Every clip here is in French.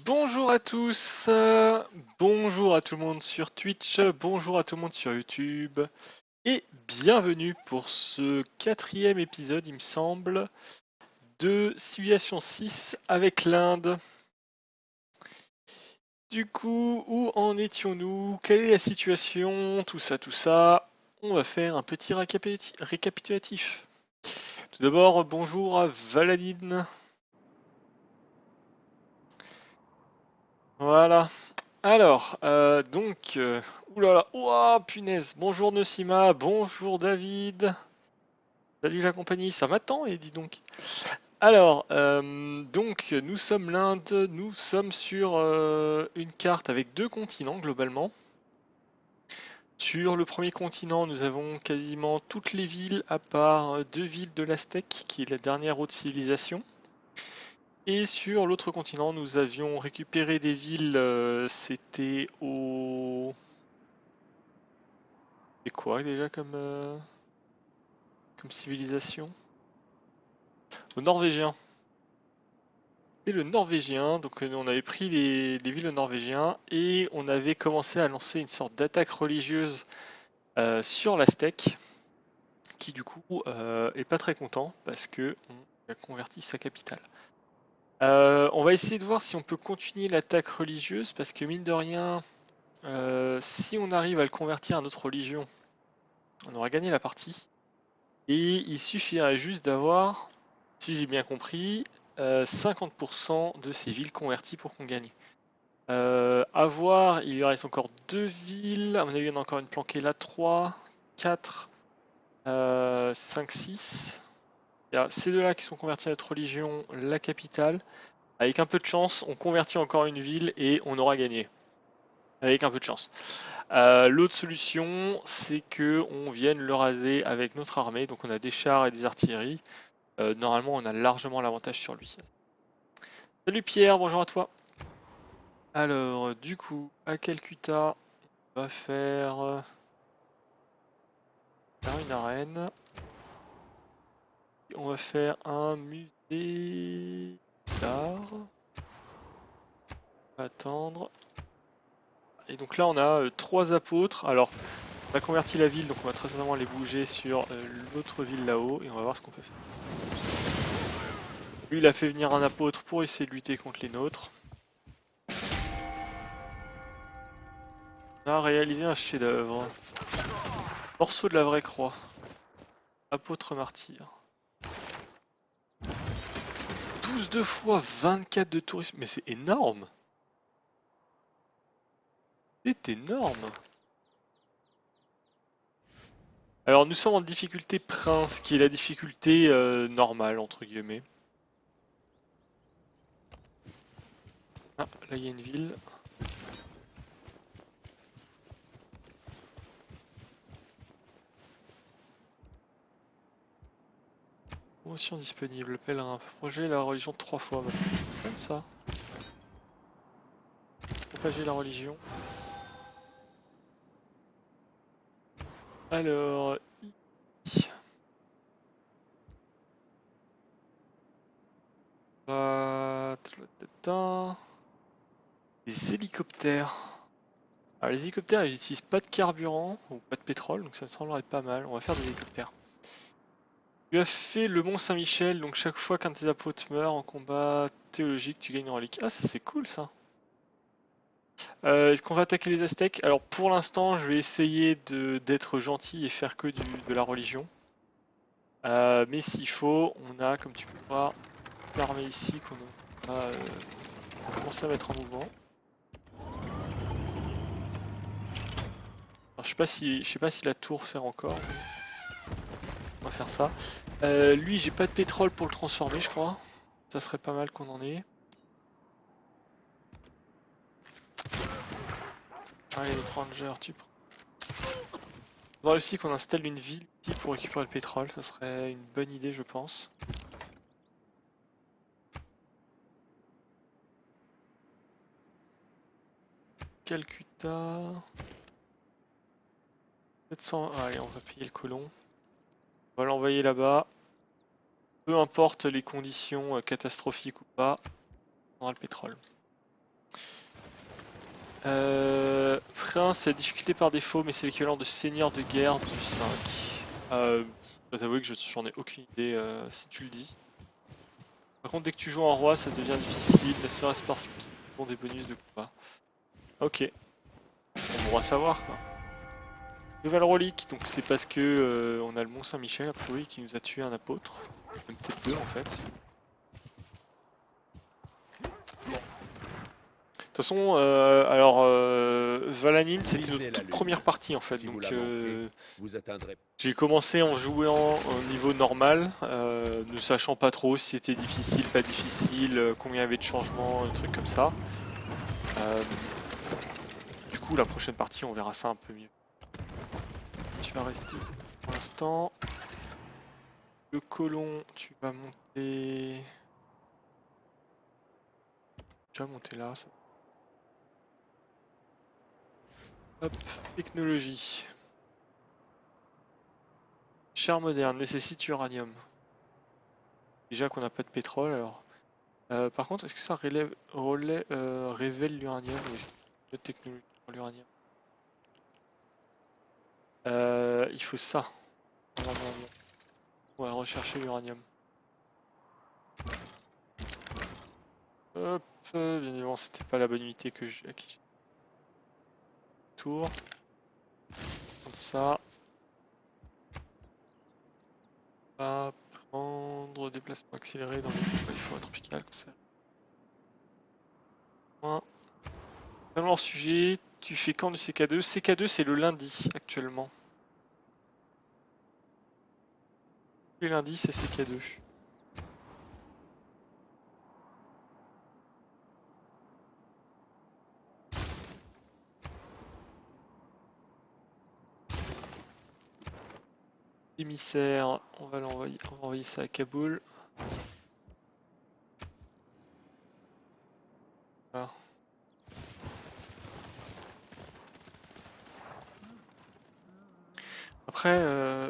Bonjour à tous, bonjour à tout le monde sur Twitch, bonjour à tout le monde sur YouTube, et bienvenue pour ce quatrième épisode, il me semble, de Civilization 6 avec l'Inde. Du coup, où en étions-nous? Quelle est la situation? Tout ça. On va faire un petit récapitulatif. Tout d'abord, bonjour à Valadine. Voilà. Alors, oulala, ouah, punaise. Bonjour Nosima, bonjour David. Salut la compagnie, ça m'attend et dis donc. Alors, nous sommes l'Inde, nous sommes sur une carte avec deux continents globalement. Sur le premier continent, nous avons quasiment toutes les villes à part deux villes de l'Aztèque, qui est la dernière haute civilisation. Et sur l'autre continent, nous avions récupéré des villes, c'était au... C'est quoi déjà comme civilisation? Au norvégien. C'est le norvégien, donc on avait pris les villes norvégiens et on avait commencé à lancer une sorte d'attaque religieuse sur l'Aztèque, qui du coup est pas très content parce que on a converti sa capitale. On va essayer de voir si on peut continuer l'attaque religieuse parce que mine de rien, si on arrive à le convertir à notre religion, on aura gagné la partie. Et il suffirait juste d'avoir, si j'ai bien compris, 50% de ces villes converties pour qu'on gagne. À voir, il lui reste encore deux villes. À mon avis, il y en a encore une planquée là. 3, 4, 5, 6. Il y a ces deux-là qui sont convertis à notre religion, la capitale. Avec un peu de chance, on convertit encore une ville et on aura gagné. Avec un peu de chance. L'autre solution, c'est que on vienne le raser avec notre armée. Donc on a des chars et des artilleries. Normalement, on a largement l'avantage sur lui. Salut Pierre, bonjour à toi. Alors, du coup, à Calcutta, on va faire une arène. On va faire un musée d'art. On va attendre. Et donc là, on a trois apôtres. Alors, on a converti la ville, donc on va très certainement les bouger sur l'autre ville là-haut. Et on va voir ce qu'on peut faire. Lui, il a fait venir un apôtre pour essayer de lutter contre les nôtres. On a réalisé un chef-d'œuvre. Morceau de la vraie croix. Apôtre martyr. 12 2 fois 24 de tourisme. Mais c'est énorme. C'est énorme. Alors nous sommes en difficulté prince, qui est la difficulté normale entre guillemets. Ah, là il y a une ville. Promotion disponible, pèlerin, propager la religion 3 fois. Comme ça. Propager la religion. Alors, les hélicoptères. Alors les hélicoptères ils n'utilisent pas de carburant ou pas de pétrole, donc ça me semblerait pas mal. On va faire des hélicoptères. Tu as fait le Mont Saint-Michel, donc chaque fois qu'un de tes apôtres meurt en combat théologique, tu gagnes une relique. Ah, ça c'est cool ça. Est-ce qu'on va attaquer les Aztèques? Alors pour l'instant, je vais essayer d'être gentil et faire que de la religion. Mais s'il faut, on a, comme tu peux voir, une armée ici qu'on va commencer à mettre en mouvement. Alors, je sais pas si la tour sert encore. On va faire ça. Lui, j'ai pas de pétrole pour le transformer, je crois. Ça serait pas mal qu'on en ait. Allez, les rangers, tu prends. Faudrait aussi qu'on installe une ville ici pour récupérer le pétrole, ça serait une bonne idée, je pense. Calcutta. 700. Allez, on va payer le colon. On va l'envoyer là-bas. Peu importe les conditions catastrophiques ou pas, on aura le pétrole. Frein, c'est difficulté par défaut, mais c'est l'équivalent de seigneur de guerre du 5. Je dois t'avouer que j'en ai aucune idée si tu le dis. Par contre, dès que tu joues en roi, ça devient difficile, ne serait-ce parce qu'ils ont des bonus de combat. Ok, on pourra savoir quoi. Nouvelle relique, donc c'est parce que on a le Mont Saint-Michel a priori qui nous a tué un apôtre, même peut-être deux en fait. De toute façon, Valanin c'était notre toute première partie en fait, Si vous donc la manquez, vous atteindrez. j'ai commencé en jouant au niveau normal, ne sachant pas trop si c'était difficile, pas difficile, combien il y avait de changements, des trucs comme ça. Du coup, la prochaine partie, on verra ça un peu mieux. Tu vas rester pour l'instant. Le colon, tu vas monter. Tu vas monter là. Ça. Hop, technologie. Char moderne, nécessite uranium. Déjà qu'on n'a pas de pétrole, alors. Par contre, est-ce que ça révèle l'uranium ou est-ce qu'il y a une technologie pour l'uranium? Il faut ça. Normalement. On va rechercher l'uranium. Hop, bien évidemment, c'était pas la bonne unité que à qui j'ai tour. Comme ça. On va prendre déplacement accéléré dans les forêts tropicales, comme ça. Dans leur sujet, tu fais quand du CK2? CK2 c'est le lundi actuellement. Le lundi c'est CK2. Émissaire, on va envoyer ça à Kaboul. Voilà. Après,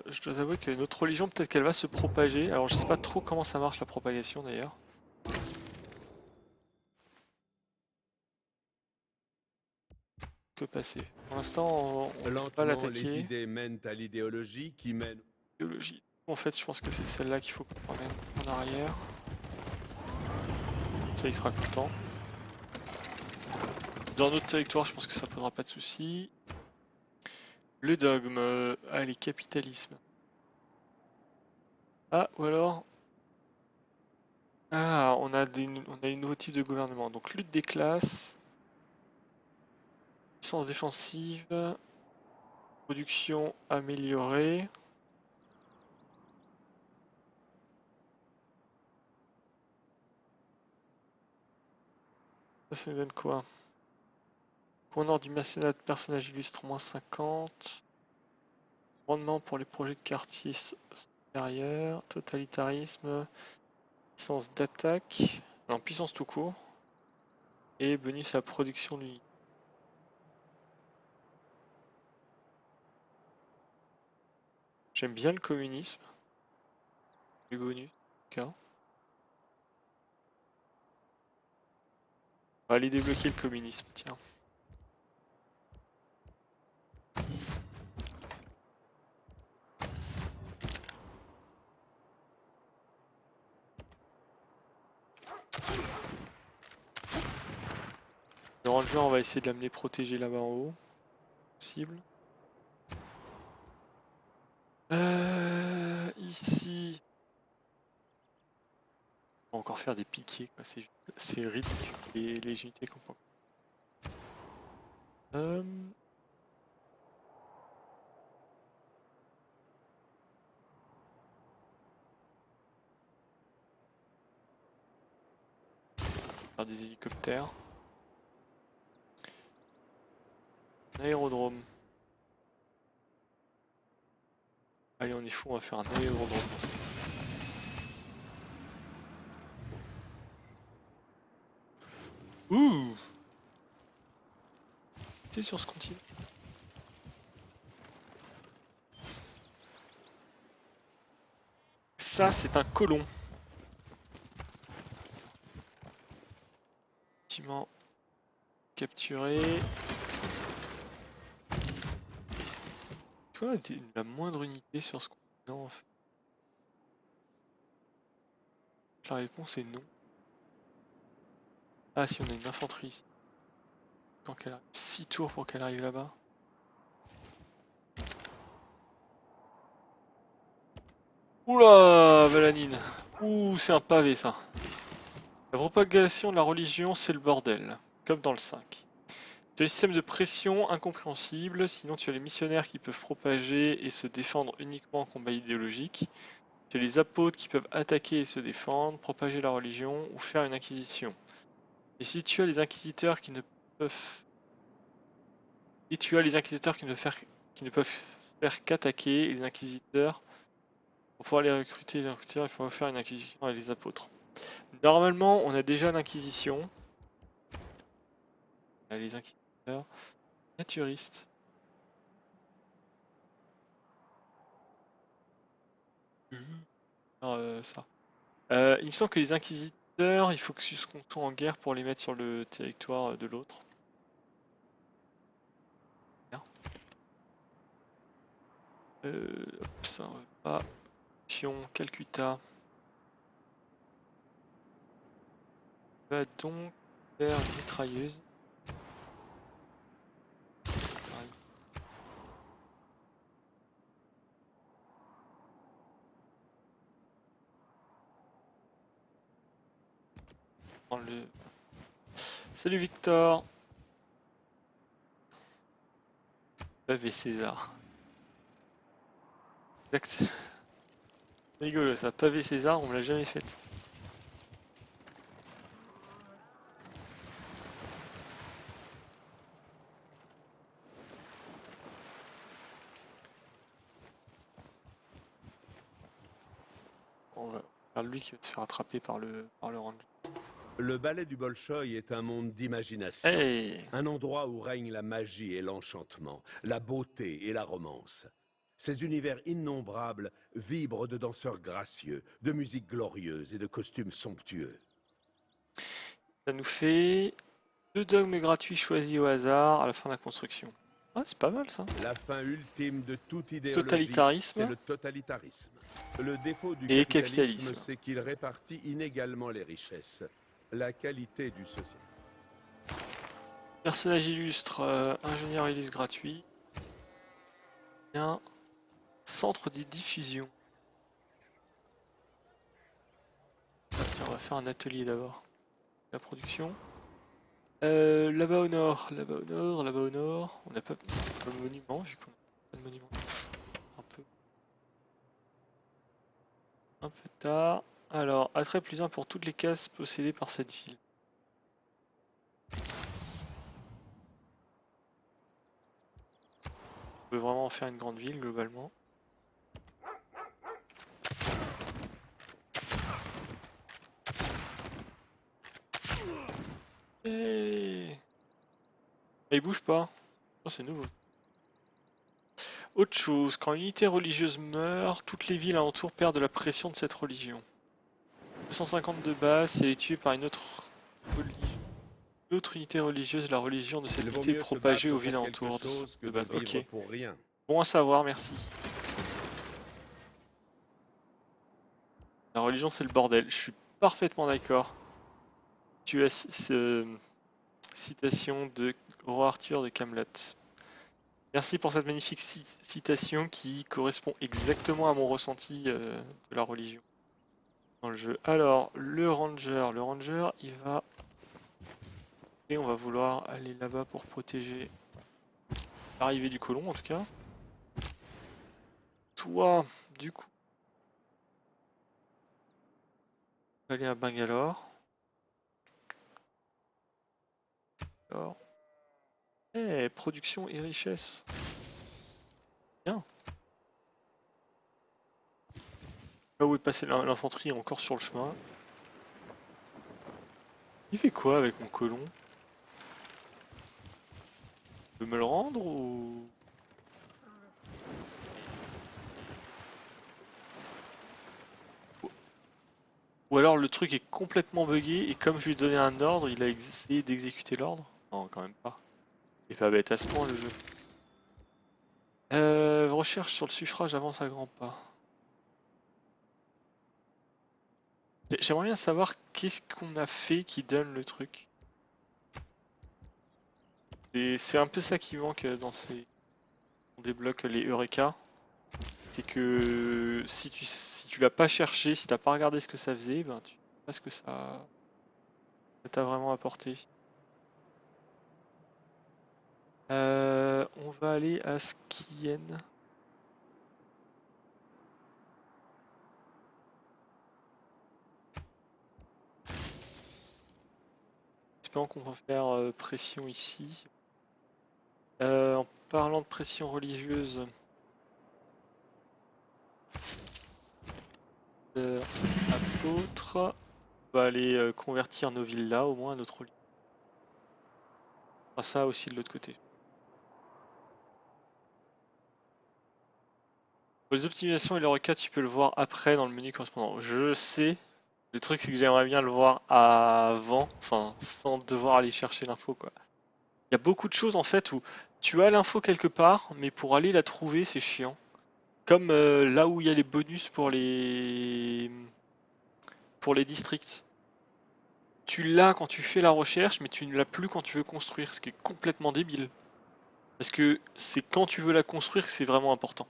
je dois avouer que notre religion, peut-être qu'elle va se propager. Alors je sais pas trop comment ça marche la propagation d'ailleurs. Que passer. Pour l'instant, on ne peut pas Lentement, les l'attaquer. idées mènent à l'idéologie qui mène. Biologie. En fait, je pense que c'est celle-là qu'il faut qu'on ramène en arrière. Ça, il sera content. Dans notre territoire, je pense que ça posera pas de soucis. Le dogme, allez, capitalisme. Ah, ou alors... Ah, on a les nouveaux types de gouvernement. Donc lutte des classes, puissance défensive, production améliorée. Ça nous donne quoi? Point nord du mécénat de personnages illustres, moins 50. Rendement pour les projets de quartier supérieur. Totalitarisme. Puissance d'attaque. Non, puissance tout court. Et bonus à la production de l'unité. J'aime bien le communisme. Les bonus, en tout cas. On va aller débloquer le communisme, tiens. Le ranger, on va essayer de l'amener protéger là-bas en haut. Possible. Ici. On va encore faire des piquets, quoi. C'est ridicule les unités qu'on prend. Faire des hélicoptères. Un aérodrome. Allez, on est fou, on va faire un aérodrome. Ouh! C'est sur ce continent. Ça, c'est un colon. Effectivement, capturé. Toi, la moindre unité sur ce continent en fait. La réponse est non. Ah si, on a une infanterie ici. Tant qu'elle arrive 6 tours pour qu'elle arrive là-bas. Oula, Valanine. Ouh, c'est un pavé ça. La propagation de la religion, c'est le bordel. Comme dans le 5. Tu as les systèmes de pression incompréhensibles, sinon tu as les missionnaires qui peuvent propager et se défendre uniquement en combat idéologique. Tu as les apôtres qui peuvent attaquer et se défendre, propager la religion ou faire une inquisition. Et si tu as les inquisiteurs qui ne peuvent... Et tu as les inquisiteurs qui ne peuvent faire qu'attaquer, et les inquisiteurs, pour pouvoir les recruter, il faut faire une inquisition avec les apôtres. Normalement, on a déjà l'inquisition. Les inquisiteurs. Naturiste. Ça. Il me semble que les inquisiteurs, il faut que qu'on soit en guerre pour les mettre sur le territoire de l'autre. Hop, ça on veut pas. Pion, Calcutta. Va donc faire une mitrailleuse. Le... Salut Victor. Pavé César. Exact. Rigolo ça, pavé César, on me l'a jamais fait. On va faire lui qui va se faire attraper par le ranger. Le ballet du Bolchoï est un monde d'imagination. Hey. Un endroit où règne la magie et l'enchantement, la beauté et la romance. Ces univers innombrables vibrent de danseurs gracieux, de musique glorieuse et de costumes somptueux. Ça nous fait 2 dogmes gratuits choisis au hasard à la fin de la construction. Ah, c'est pas mal ça. La fin ultime de toute idéologie, Totalitarisme. c'est le totalitarisme. Le défaut du Et capitalisme, capitalisme. c'est qu'il répartit inégalement les richesses. La qualité du social. Personnage illustre, ingénieur illustre gratuit. Bien. Centre de diffusion. Ah, tiens, on va faire un atelier d'abord. La production. Là-bas au nord, là-bas au nord, là-bas au nord. On n'a pas de monument vu qu'on n'a pas de monument. Un peu tard. Alors, attrait plus 1 pour toutes les cases possédées par cette ville. On peut vraiment en faire une grande ville globalement. Et... il bouge pas. Oh, c'est nouveau. Autre chose, quand une unité religieuse meurt, toutes les villes alentour perdent de la pression de cette religion. 250 de base, si elle est tuée par une autre unité religieuse, la religion de cette unité est propagée aux villes alentour de base. Ok. Pour rien. Bon à savoir, merci. La religion c'est le bordel, je suis parfaitement d'accord. Tu as citation de Roi Arthur de Camelot. Merci pour cette magnifique citation qui correspond exactement à mon ressenti de la religion dans le jeu. Alors, le ranger, il va... Et on va vouloir aller là-bas pour protéger l'arrivée du colon en tout cas. Toi, du coup, on va aller à Bangalore. Alors, production et richesse. Bien. Là où est passé l'infanterie est encore sur le chemin. Il fait quoi avec mon colon? Tu veux me le rendre ou... Ou alors le truc est complètement buggé et comme je lui ai donné un ordre, il a essayé d'exécuter l'ordre. Non, quand même pas. Il est pas bête à ce point le jeu. Recherche sur le suffrage avance à grands pas. J'aimerais bien savoir qu'est-ce qu'on a fait qui donne le truc. Et c'est un peu ça qui manque dans ces... On débloque les Eureka. C'est que si tu l'as pas cherché, si t'as pas regardé ce que ça faisait, ben tu sais pas ce que ça t'a vraiment apporté. On va aller à Skien. Espérons qu'on va faire pression ici. En parlant de pression religieuse, apôtre, on va aller convertir nos villas au moins à notre religion. On fera ça aussi de l'autre côté. Pour les optimisations et les requêtes, tu peux le voir après dans le menu correspondant. Je sais. Le truc, c'est que j'aimerais bien le voir avant, enfin, sans devoir aller chercher l'info, quoi. Il y a beaucoup de choses, en fait, où tu as l'info quelque part, mais pour aller la trouver, c'est chiant. Comme là où il y a les bonus pour les districts. Tu l'as quand tu fais la recherche, mais tu ne l'as plus quand tu veux construire, ce qui est complètement débile. Parce que c'est quand tu veux la construire que c'est vraiment important.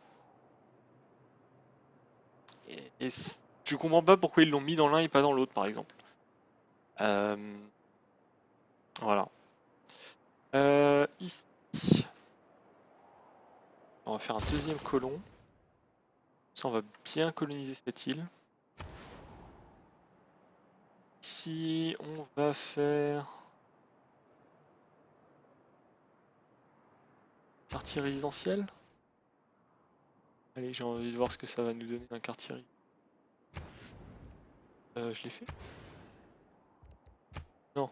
Et je comprends pas pourquoi ils l'ont mis dans l'un et pas dans l'autre, par exemple. Voilà. Ici, on va faire un deuxième colon. Ça, on va bien coloniser cette île. Ici, on va faire quartier résidentiel. Allez, j'ai envie de voir ce que ça va nous donner un quartier. Je l'ai fait? Non.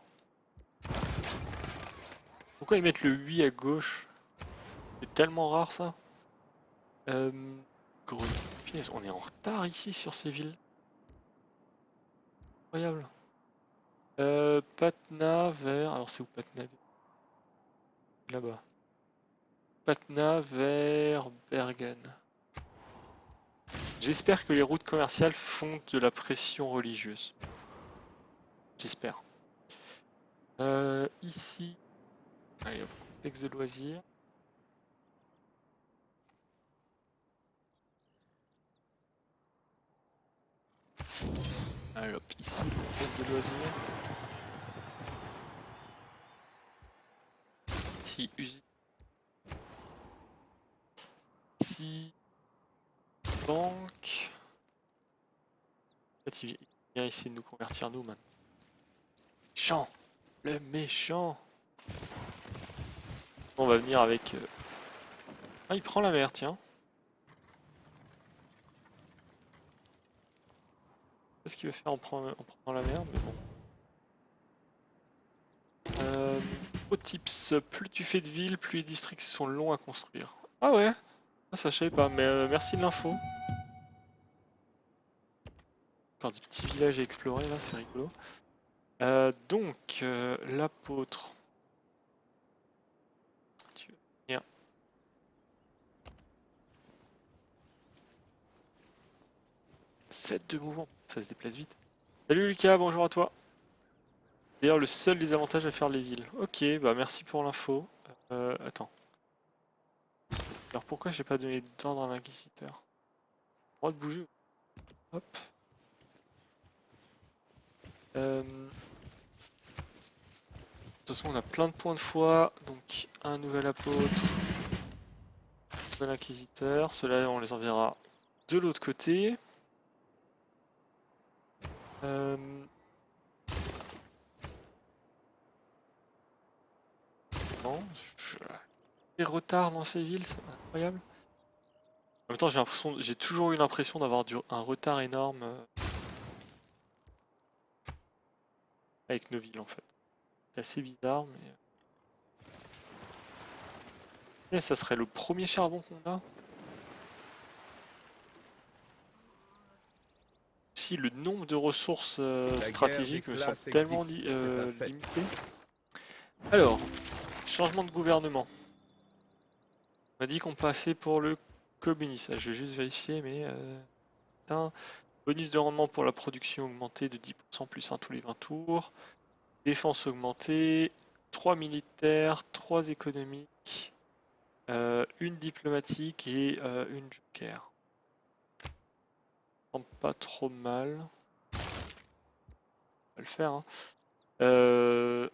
Pourquoi ils mettent le 8 à gauche? C'est tellement rare ça. Gros... Punaise, on est en retard ici sur ces villes. Incroyable. Patna vers... Alors c'est où Patna? Là-bas. Patna vers Bergen. J'espère que les routes commerciales font de la pression religieuse. J'espère. Ici... Allez hop, complexe de loisirs. Allez hop, ici, le complexe de loisirs. Ici, usine. Ici, banque. En fait, il vient essayer de nous convertir nous maintenant. Méchant! Le méchant! On va venir avec... Ah, il prend la mer, tiens. Je sais pas ce qu'il veut faire en prenant la mer, mais bon. Au tips, plus tu fais de villes, plus les districts sont longs à construire. Ah ouais, ça je savais pas, mais merci de l'info. Encore des petits villages à explorer là, c'est rigolo. Donc, l'apôtre. Tu vas venir. Set de mouvement, ça se déplace vite. Salut Lucas, bonjour à toi. D'ailleurs, le seul des avantages à faire les villes. Ok, bah merci pour l'info. Attends. Alors pourquoi j'ai pas donné d'ordre à l'inquisiteur? Droit de bouger. Hop. De toute façon, on a plein de points de foi, donc un nouvel apôtre, un nouvel inquisiteur. Ceux-là, on les enverra de l'autre côté. Non, des retards dans ces villes, c'est incroyable. En même temps, j'ai toujours eu l'impression d'avoir un retard énorme avec nos villes en fait. C'est assez bizarre, mais. Et ça serait le premier charbon qu'on a. Si le nombre de ressources stratégiques me semble tellement limité. Alors, changement de gouvernement. On m'a dit qu'on passait pour le communisme. Je vais juste vérifier, mais... putain. Bonus de rendement pour la production augmentée de 10% plus 1 tous les 20 tours. Défense augmentée. 3 militaires, 3 économiques, une diplomatique et une joker. Pas trop mal. On va le faire. Hein.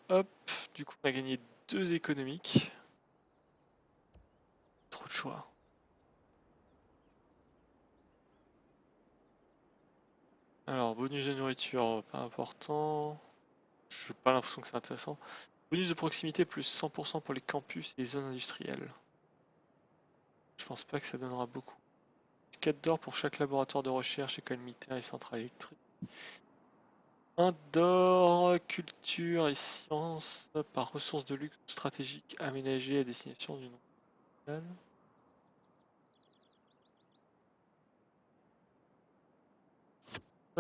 Hop, du coup on a gagné 2 économiques. Trop de choix. Alors, bonus de nourriture, pas important. Je n'ai pas l'impression que c'est intéressant. Bonus de proximité plus 100% pour les campus et les zones industrielles. Je pense pas que ça donnera beaucoup. 4 d'or pour chaque laboratoire de recherche, école militaire et centrale électrique. 1 d'or, culture et sciences par ressources de luxe stratégiques aménagées à destination du nom.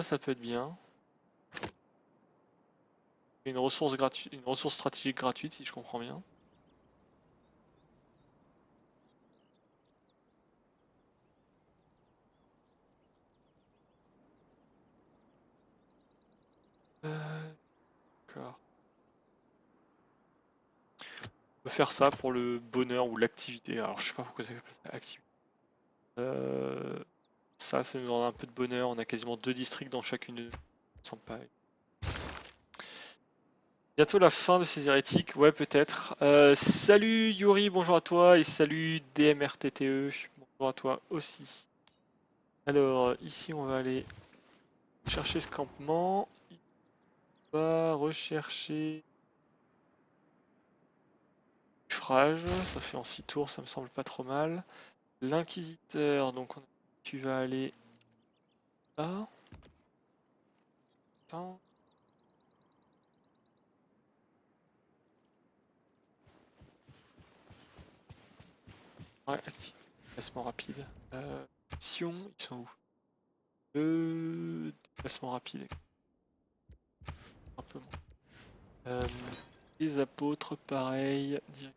Ça peut être bien. Une ressource gratuite, une ressource stratégique gratuite, si je comprends bien. D'accord. On peut faire ça pour le bonheur ou l'activité. Alors, je sais pas pourquoi ça s'appelle activité. Ça nous donne un peu de bonheur. On a quasiment 2 districts dans chacune de nous. Sympa. Bientôt la fin de ces hérétiques, ouais peut-être. Salut Yuri, bonjour à toi, et salut DMRTTE, bonjour à toi aussi. Alors ici on va aller chercher ce campement. On va rechercher suffrage, ça fait en 6 tours, ça me semble pas trop mal. L'inquisiteur, donc tu vas aller là. Attends. Ouais, actif. Déplacement rapide. Mission, ils sont où? Déplacement rapide. Un peu moins. Les apôtres, pareil. Direct.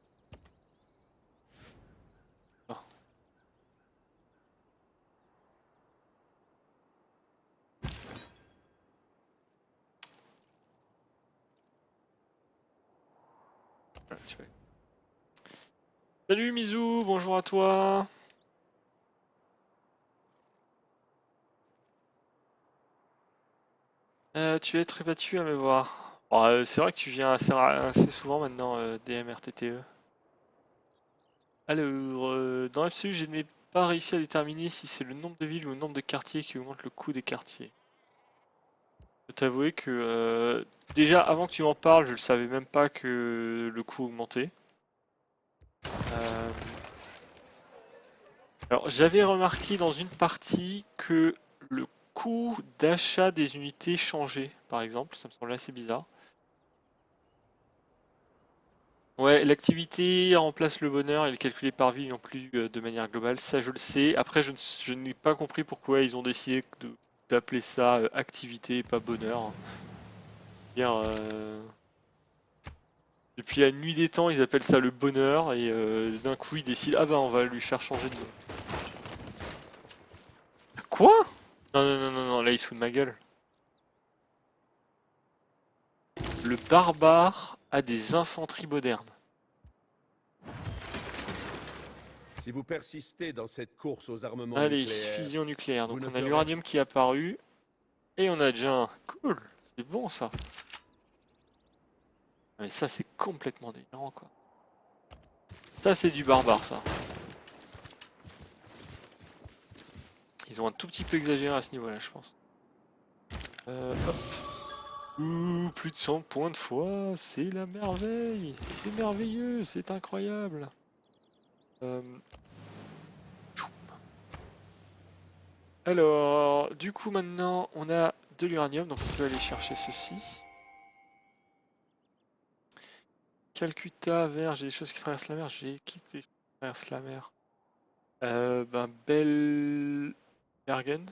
Ah. Voilà, tu vois. Salut Mizou, bonjour à toi. Tu vas être battu à me voir. Oh, c'est vrai que tu viens assez souvent maintenant, DMRTTE. Alors, dans l'absolu, je n'ai pas réussi à déterminer si c'est le nombre de villes ou le nombre de quartiers qui augmente le coût des quartiers. Je peux t'avouer que déjà avant que tu m'en parles, je ne savais même pas que le coût augmentait. Alors, j'avais remarqué dans une partie que le coût d'achat des unités changeait, par exemple, ça me semblait assez bizarre. Ouais, l'activité remplace le bonheur et le calculé par ville non plus de manière globale, ça je le sais. Après, je n'ai pas compris pourquoi ils ont décidé d'appeler ça activité et pas bonheur. Hein. Bien, depuis la nuit des temps, ils appellent ça le bonheur et d'un coup ils décident ah bah on va lui faire changer de nom. Quoi? Non, non, non, non, non, là ils se foutent de ma gueule. Le barbare a des infanteries modernes. Si vous persistez dans cette course aux armements Allez, nucléaires, fusion nucléaire. vous Donc ne on a ferez... l'uranium qui est apparu et on a déjà un. Cool, c'est bon ça. Mais ça c'est complètement délirant quoi. Ça c'est du barbare ça. Ils ont un tout petit peu exagéré à ce niveau-là je pense. Hop. Ouh, plus de 100 points de foi, c'est la merveille. C'est merveilleux, c'est incroyable. Alors, du coup maintenant on a de l'uranium, donc on peut aller chercher ceci. Calcutta, vert, j'ai des choses qui traversent la mer, j'ai quitté qui traversent la mer. Ben Bergen.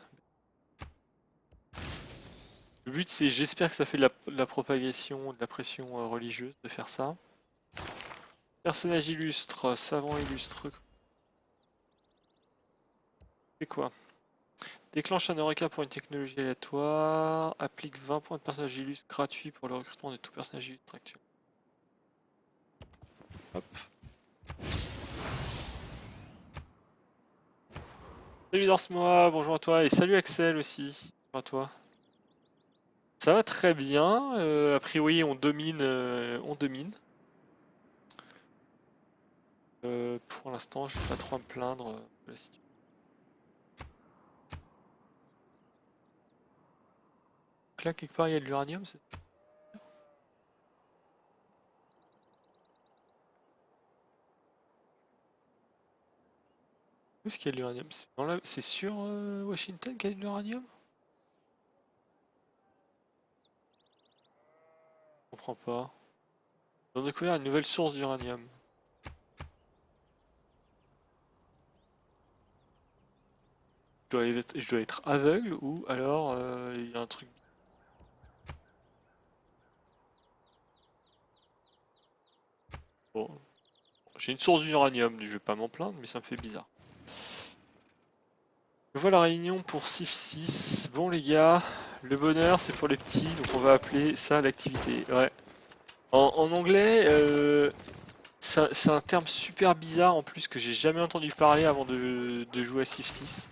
Le but c'est, j'espère que ça fait de la propagation, de la pression religieuse de faire ça. Personnage illustre, savant illustre. C'est quoi? Déclenche un Eureka pour une technologie aléatoire. Applique 20 points de personnage illustre gratuit pour le recrutement de tout personnage illustre actuel. Hop. Salut Darsmoa, bonjour à toi. Et salut Axel aussi. Bonjour à toi. Ça va très bien. A priori, on domine. Pour l'instant, je vais pas trop à me plaindre de la situation. Donc là, quelque part, il y a de l'uranium. Où est-ce qu'il y a de l'uranium? C'est sur Washington qu'il y a de l'uranium? Je comprends pas. Ils ont découvert une nouvelle source d'uranium. Je dois être aveugle ou alors il y a un truc. Bon, j'ai une source d'uranium, je vais pas m'en plaindre, mais ça me fait bizarre. Je vois la réunion pour Civ 6. Bon les gars, le bonheur c'est pour les petits, donc on va appeler ça l'activité. Ouais. En anglais, c'est un terme super bizarre en plus que j'ai jamais entendu parler avant de jouer à Civ 6.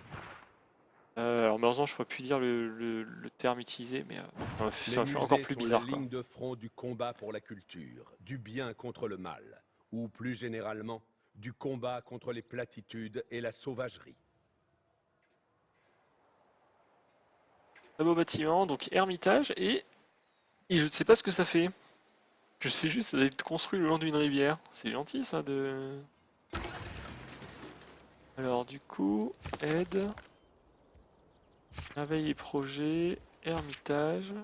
Alors malheureusement je pourrais plus dire le terme utilisé, mais ça Les m'a fait encore musées plus sont la bizarre quoi. ligne de front du combat pour la culture, du bien contre le mal, ou plus généralement, du combat contre les platitudes et la sauvagerie. Un beau bâtiment, donc Hermitage, et je ne sais pas ce que ça fait. Je sais juste que ça doit être construit le long d'une rivière. C'est gentil ça de... Alors du coup, aide, merveille et projet, Hermitage.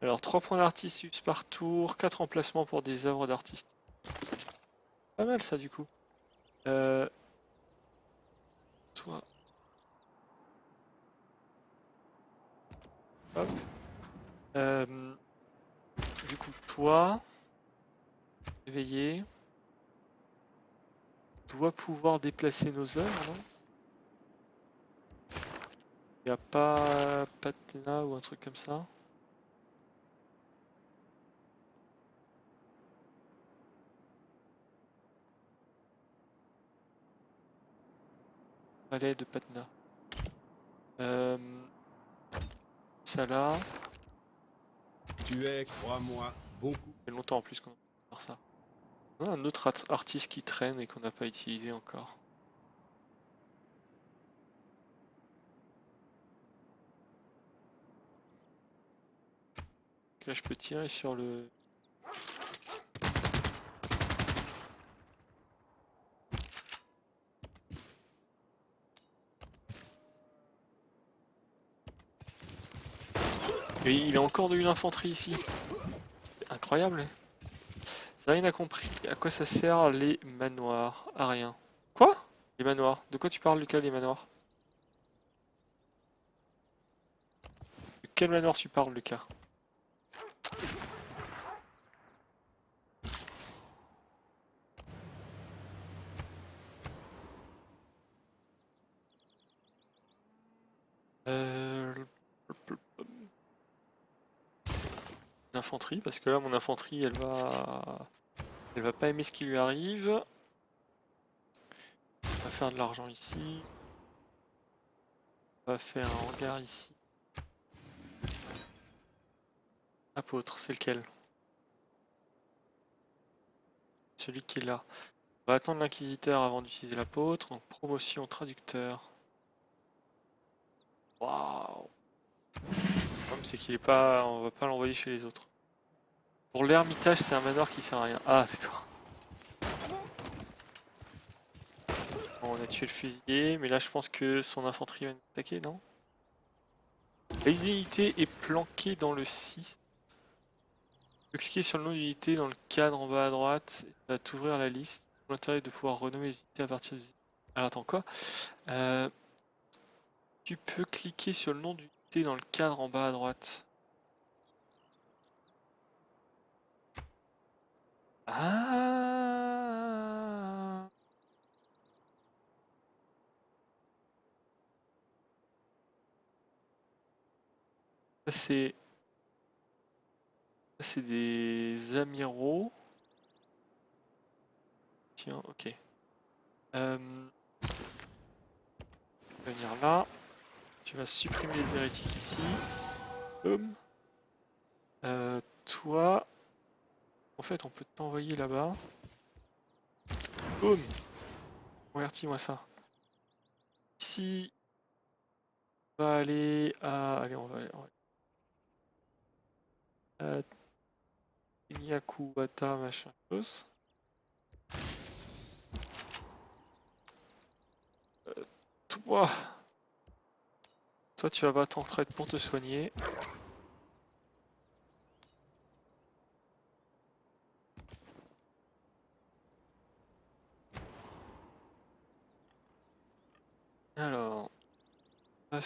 Alors 3 points d'artistes par tour, 4 emplacements pour des œuvres d'artistes. Pas mal ça du coup. Toi. Hop. Du coup, toi, éveillé, doit pouvoir déplacer nos œuvres, non? Il n'y a pas Patna ou un truc comme ça? Palais de Patna. Ça là, Tu es, crois-moi, beaucoup. ça fait longtemps en plus qu'on va faire ça. On a un autre artiste qui traîne et qu'on n'a pas utilisé encore. Donc là, je peux tirer sur le... Et il a encore de l'infanterie ici. Incroyable. Hein. Ça rien a compris. À quoi ça sert les manoirs? À rien. Quoi? Les manoirs. De quoi tu parles, Lucas, les manoirs? De quel manoir tu parles, Lucas? L'infanterie, parce que là, mon infanterie, elle va pas aimer ce qui lui arrive. On va faire de l'argent ici. On va faire un hangar ici. Apôtre, c'est lequel? Celui qui est là. On va attendre l'inquisiteur avant d'utiliser l'apôtre. Donc promotion traducteur. Waouh. Le problème c'est qu'il est pas. On va pas l'envoyer chez les autres. Pour l'ermitage, c'est un manoir qui sert à rien. Ah d'accord. Bon, on a tué le fusilier, mais là je pense que son infanterie va nous attaquer, non? La unité est planquée dans le 6. Tu peux cliquer sur le nom d'unité dans le cadre en bas à droite, et ça va t'ouvrir la liste. L'intérêt de pouvoir renommer les unités à partir de... Alors attends quoi? Tu peux cliquer sur le nom d'unité dans le cadre en bas à droite. Ah. Ça c'est des amiraux. Tiens, ok. Tu vas venir là. Tu vas supprimer les hérétiques ici. Boum. Toi, en fait, on peut t'envoyer là-bas. Boum. Convertis-moi ça. Ici, on va aller à... Allez, on va... Inyaku, Wata, machin chose. Toi, tu vas battre en retraite pour te soigner. Alors, on va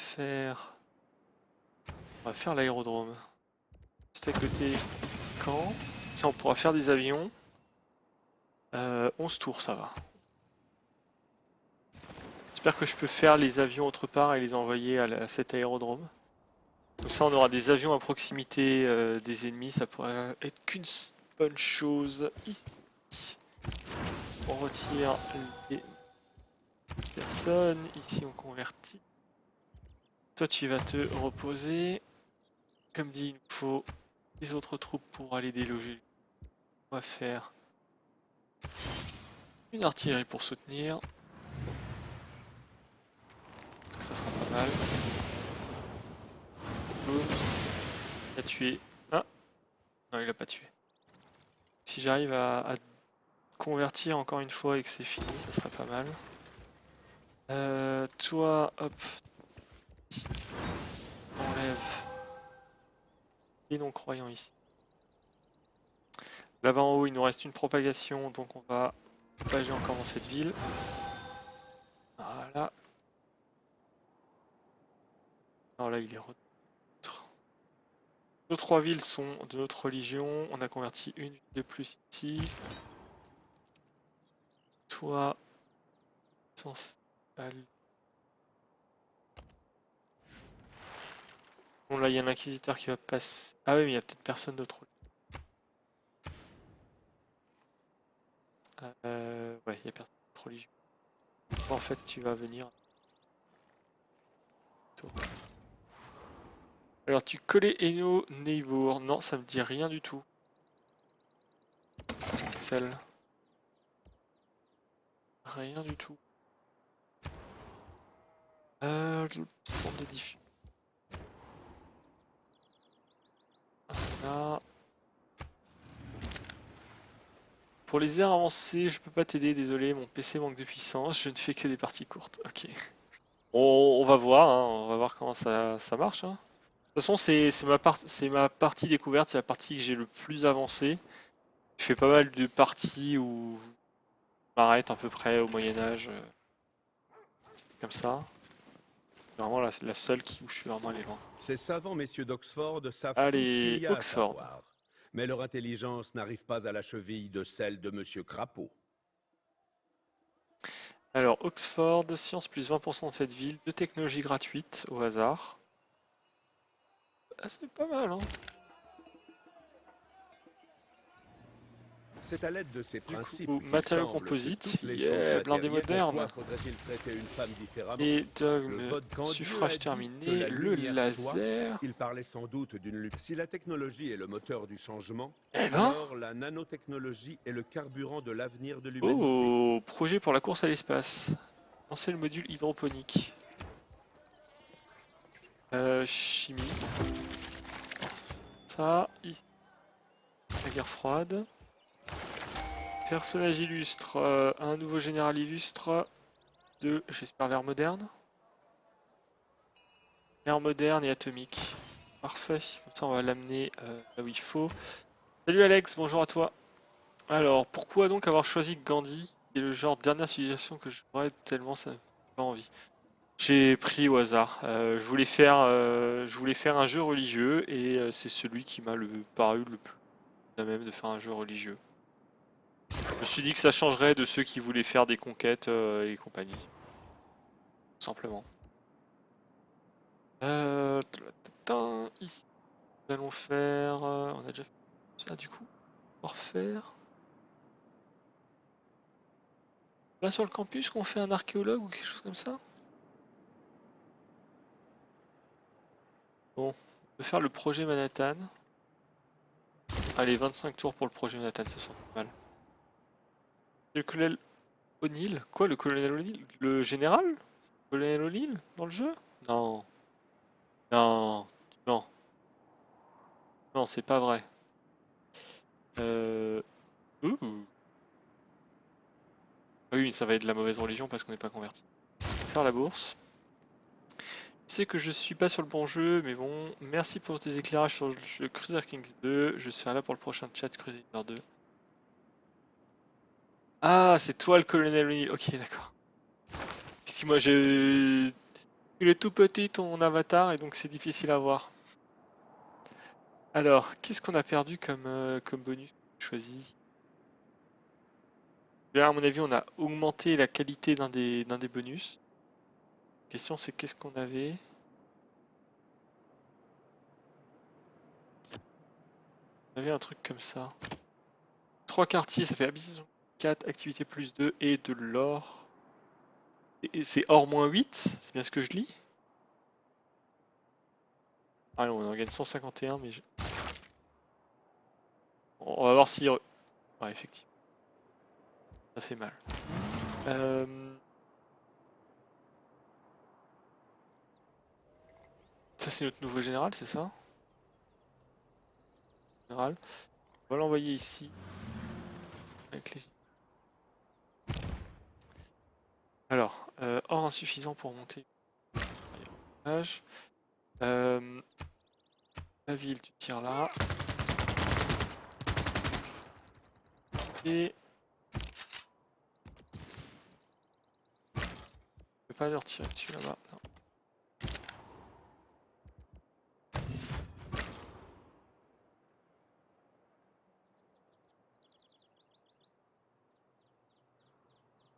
faire l'aérodrome. Juste à côté camp. Ça, on pourra faire des avions. 11 tours, ça va. J'espère que je peux faire les avions autre part et les envoyer à cet aérodrome. Comme ça, on aura des avions à proximité des ennemis. Ça pourrait être qu'une bonne chose. Ici, on retire les personnes. Ici, on convertit. Toi, tu vas te reposer. Comme dit, il nous faut les autres troupes pour aller déloger. On va faire une artillerie pour soutenir. Ça sera pas mal. Boum. Il a tué. Ah, non, il a pas tué. Si j'arrive à convertir encore une fois et que c'est fini, ça serait pas mal. Toi, hop, on enlève les non-croyants ici. Là-bas en haut, il nous reste une propagation, donc on va propager encore dans cette ville. Voilà. Alors là, il est retour. Nos 3 villes sont de notre religion. On a converti une ville de plus ici. Toi, bon, là, il y a un inquisiteur qui va passer. Ah oui, mais il y a peut-être personne d'autre. Ouais, il y a personne d'autre religion. Toi, en fait, tu vas venir. Toi. Alors, tu collais Eno Neighbor. Non, ça me dit rien du tout. Excel. Rien du tout. Centre de diffusion. Là. Pour les aires avancées, je peux pas t'aider, désolé, mon PC manque de puissance, je ne fais que des parties courtes. Ok. On va voir, hein, on va voir comment ça marche. Hein. De toute façon, c'est ma partie découverte, c'est la partie que j'ai le plus avancée. Je fais pas mal de parties où je m'arrête à peu près au Moyen-Âge, comme ça. C'est vraiment la seule où je suis vraiment allé loin. Ces savants messieurs d'Oxford savent tout ce qu'il Allez, y a à Oxford. savoir. Mais leur intelligence n'arrive pas à la cheville de celle de monsieur Crapaud. Alors, Oxford, science plus 20% de cette ville, de technologie gratuite au hasard. Ah, c'est pas mal, hein. C'est à l'aide de ces Du principes coup, qu'il matériaux semble que composites, toutes les choses yeah, blindé matérielles... moderne. Pourquoi faudrait-il traiter une femme différemment? Et Le dogme, vodkan Dieu a suffrage dit que terminé, la le lumière soit. laser. Il parlait sans doute d'une lutte. Si la technologie est le moteur du changement, Eh ben, alors la nanotechnologie est le carburant de l'avenir de l'humanité. oh, projet pour la course à l'espace. Lancer le module hydroponique. Chimie. Ça, ici, la guerre froide. Personnage illustre, un nouveau général illustre. De, j'espère, l'ère moderne. L'ère moderne et atomique. Parfait, comme ça on va l'amener là où il faut. Salut Alex, bonjour à toi. Alors, pourquoi donc avoir choisi Gandhi, qui est le genre de dernière civilisation que je jouerais tellement ça me fait pas envie. J'ai pris au hasard. Je voulais faire un jeu religieux et c'est celui qui m'a paru le plus à même de faire un jeu religieux. Je me suis dit que ça changerait de ceux qui voulaient faire des conquêtes et compagnie. Tout simplement. Ici, nous allons faire... on a déjà fait ça du coup. On va refaire... Là sur le campus qu'on fait un archéologue ou quelque chose comme ça. Bon, on peut faire le projet Manhattan. Allez, 25 tours pour le projet Manhattan, ça sent pas mal. Le colonel O'Neill? Quoi, le colonel O'Neill? Le général? Le colonel O'Neill dans le jeu? Non. Non. Non. Non, c'est pas vrai. Ouh. Ah oui, mais ça va être de la mauvaise religion parce qu'on n'est pas converti. Faire la bourse. Je sais que je suis pas sur le bon jeu, mais bon. Merci pour tes éclairages sur le jeu Crusader Kings 2. Je serai là pour le prochain chat Crusader 2. Ah, c'est toi le colonel O'Neill. Ok, d'accord. Effectivement, il est tout petit ton avatar et donc c'est difficile à voir. Alors, qu'est-ce qu'on a perdu comme bonus choisi? Là, à mon avis, on a augmenté la qualité d'un des bonus. La question, c'est qu'est-ce qu'on avait? On avait un truc comme ça. 3 quartiers, ça fait habitation 4, activité plus 2 et de l'or. Et c'est or moins 8, c'est bien ce que je lis? Ah non, on en gagne 151, mais on va voir si... Ouais, effectivement, ça fait mal. Ça, c'est notre nouveau général, c'est ça? Général. On va l'envoyer ici. Avec les... Alors, or insuffisant pour monter. La ville, tu tires là. Et... Je peux pas leur tirer dessus là-bas. Non.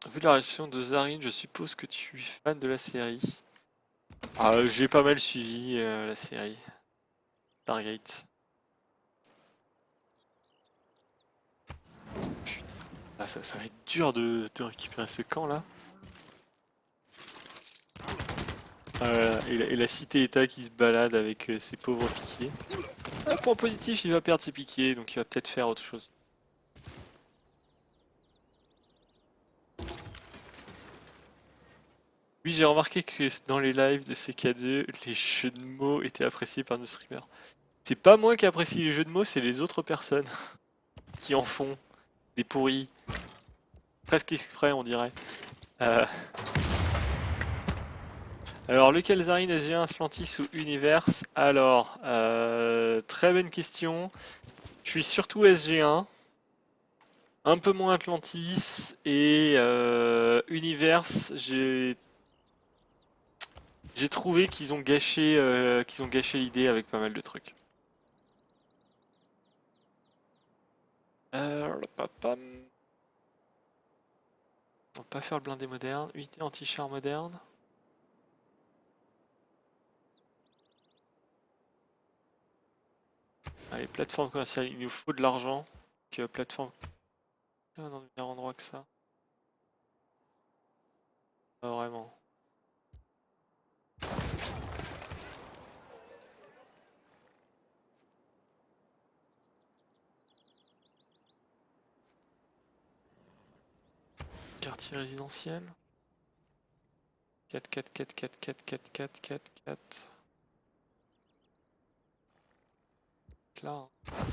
Vu la réaction de Zarine, je suppose que tu es fan de la série. Ah, j'ai pas mal suivi la série. Stargate. Putain, ah, ça va être dur de récupérer ce camp là. Et la cité-état qui se balade avec ses pauvres piquiers. Ah, point positif, il va perdre ses piquiers, donc il va peut-être faire autre chose. Oui, j'ai remarqué que dans les lives de CK2, les jeux de mots étaient appréciés par nos streamers. C'est pas moi qui apprécie les jeux de mots, c'est les autres personnes qui en font des pourris. Presque exprès, on dirait. Euh, Alors, lequel Zarine, SG1, Atlantis ou Universe? Alors, très bonne question. Je suis surtout SG1, un peu moins Atlantis, et Universe, j'ai trouvé qu'ils ont gâché l'idée avec pas mal de trucs. Papam. On va pas faire le blindé moderne. Unité anti-char moderne. Allez, plateforme commerciale, il nous faut de l'argent. Plateforme. Dans le meilleur endroit que ça. Pas vraiment. Quartier résidentiel. 4, 4, 4, 4, 4, 4, 4, 4, 4. Là. Hein.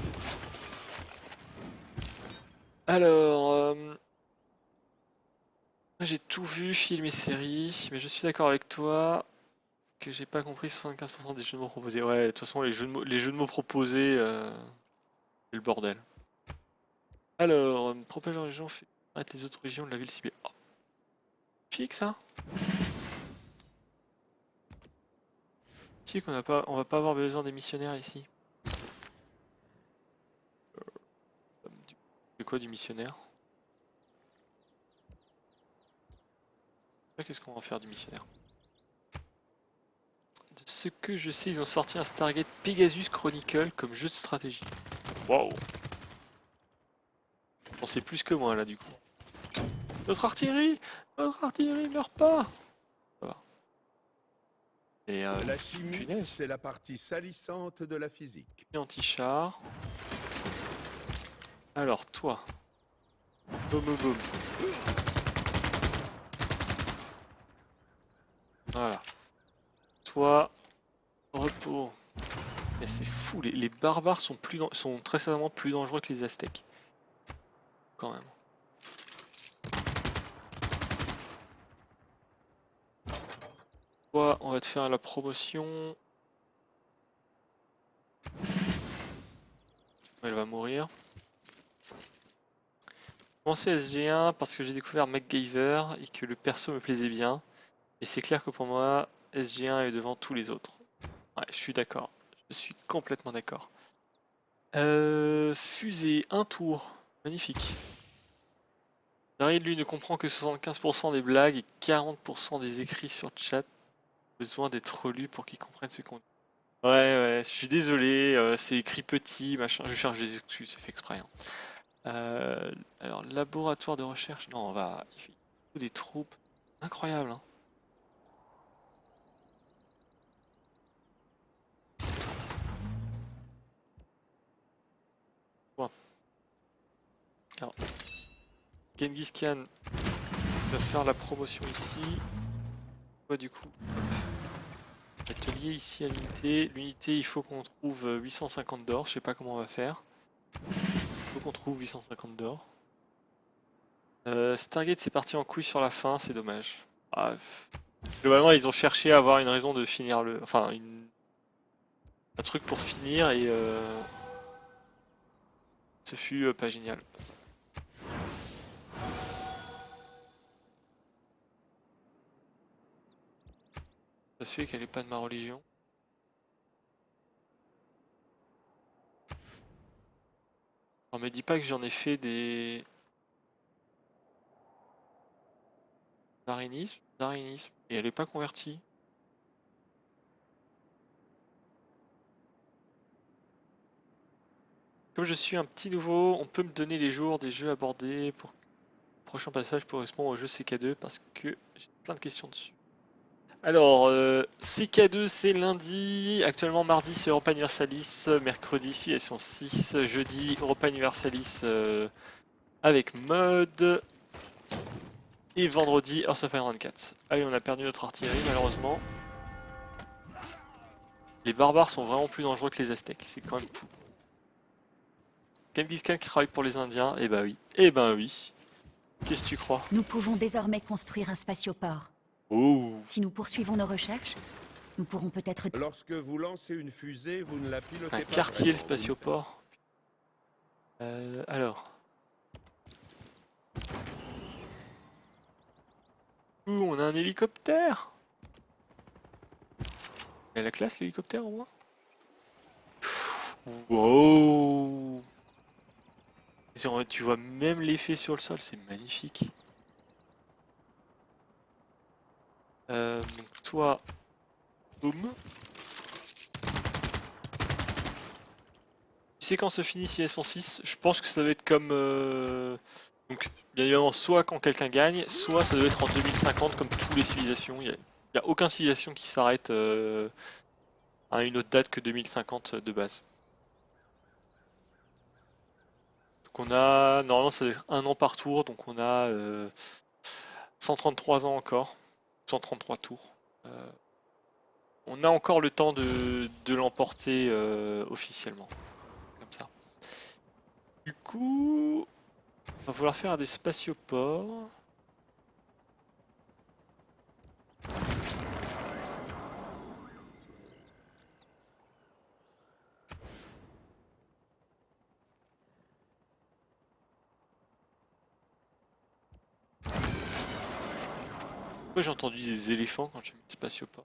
Alors, j'ai tout vu, film et série, mais je suis d'accord avec toi que j'ai pas compris 75% des jeux de mots proposés. Ouais, de toute façon, les jeux de mots proposés, c'est le bordel. Alors, propage en région fait arrête les autres régions de la ville ciblée. Oh. Chic ça. Tu sais qu'on on va pas avoir besoin des missionnaires ici. C'est quoi du missionnaire? Qu'est-ce qu'on va en faire du missionnaire? De ce que je sais, ils ont sorti un Stargate Pegasus Chronicle comme jeu de stratégie. Waouh! On sait plus que moi là du coup. Notre artillerie! Notre artillerie meurt pas! Ça va. Et La chimie, punaise, c'est la partie salissante de la physique. anti-char. Alors toi, boum boum boum. Voilà. Toi, repos. Mais c'est fou, les barbares sont, sont très certainement plus dangereux que les aztèques. Quand même. Toi, on va te faire la promotion. Elle va mourir. Commencer SG1 parce que j'ai découvert MacGyver et que le perso me plaisait bien. Et c'est clair que pour moi, SG1 est devant tous les autres. Ouais, je suis d'accord. Je suis complètement d'accord. Fusée, un tour. Magnifique. Daryl, lui, ne comprend que 75% des blagues et 40% des écrits sur chat. Besoin d'être relu pour qu'il comprenne ce qu'on dit. Ouais, ouais, je suis désolé, c'est écrit petit, machin. Je cherche des excuses, c'est fait exprès, hein. Alors, laboratoire de recherche. Non, il faut des troupes. Incroyable, hein. Bon. Alors, Genghis Khan va faire la promotion ici. Du coup, atelier ici à l'unité. L'unité, il faut qu'on trouve 850 d'or. Je sais pas comment on va faire. Il faut qu'on trouve 850 d'or. Stargate, c'est parti en couille sur la fin, c'est dommage. Ah, globalement, ils ont cherché à avoir une raison de finir le. Enfin, un truc pour finir et ce fut pas génial. Ça se fait qu'elle est pas de ma religion. On me dit pas que j'en ai fait des. D'arianisme, et elle est pas convertie. Comme je suis un petit nouveau, on peut me donner les jours des jeux abordés pour que le prochain passage correspond au jeu CK2 parce que j'ai plein de questions dessus. Alors, CK2 c'est lundi, actuellement mardi c'est Europa Universalis, mercredi Civilization 6, jeudi Europa Universalis avec mode, et vendredi Earth of Iron 4. Allez, on a perdu notre artillerie malheureusement. Les barbares sont vraiment plus dangereux que les aztèques, c'est quand même fou. Genghis Khan qui travaille pour les Indiens, eh ben oui, eh ben oui. Qu'est-ce que tu crois? Nous pouvons désormais construire un spatioport. Oh, Si nous poursuivons nos recherches, nous pourrons peut-être... Lorsque vous lancez une fusée, vous ne la pilotez un pas quartier le vraiment, vous le spatioport. Alors. Ouh, on a un hélicoptère. Il a la classe l'hélicoptère au moins. Wow. Tu vois même l'effet sur le sol, c'est magnifique. Donc toi, boum. Tu sais quand se finit Civilization 6? Je pense que ça doit être comme... Donc, bien évidemment, soit quand quelqu'un gagne, soit ça doit être en 2050 comme toutes les civilisations. Il y a aucune civilisation qui s'arrête à une autre date que 2050 de base. Donc on a... Normalement, ça doit être un an par tour, donc on a 133 ans encore. 133 tours. On a encore le temps de l'emporter officiellement. Comme ça. Du coup, on va vouloir faire des spatioports. Pourquoi j'ai entendu des éléphants quand j'ai mis le spatioport?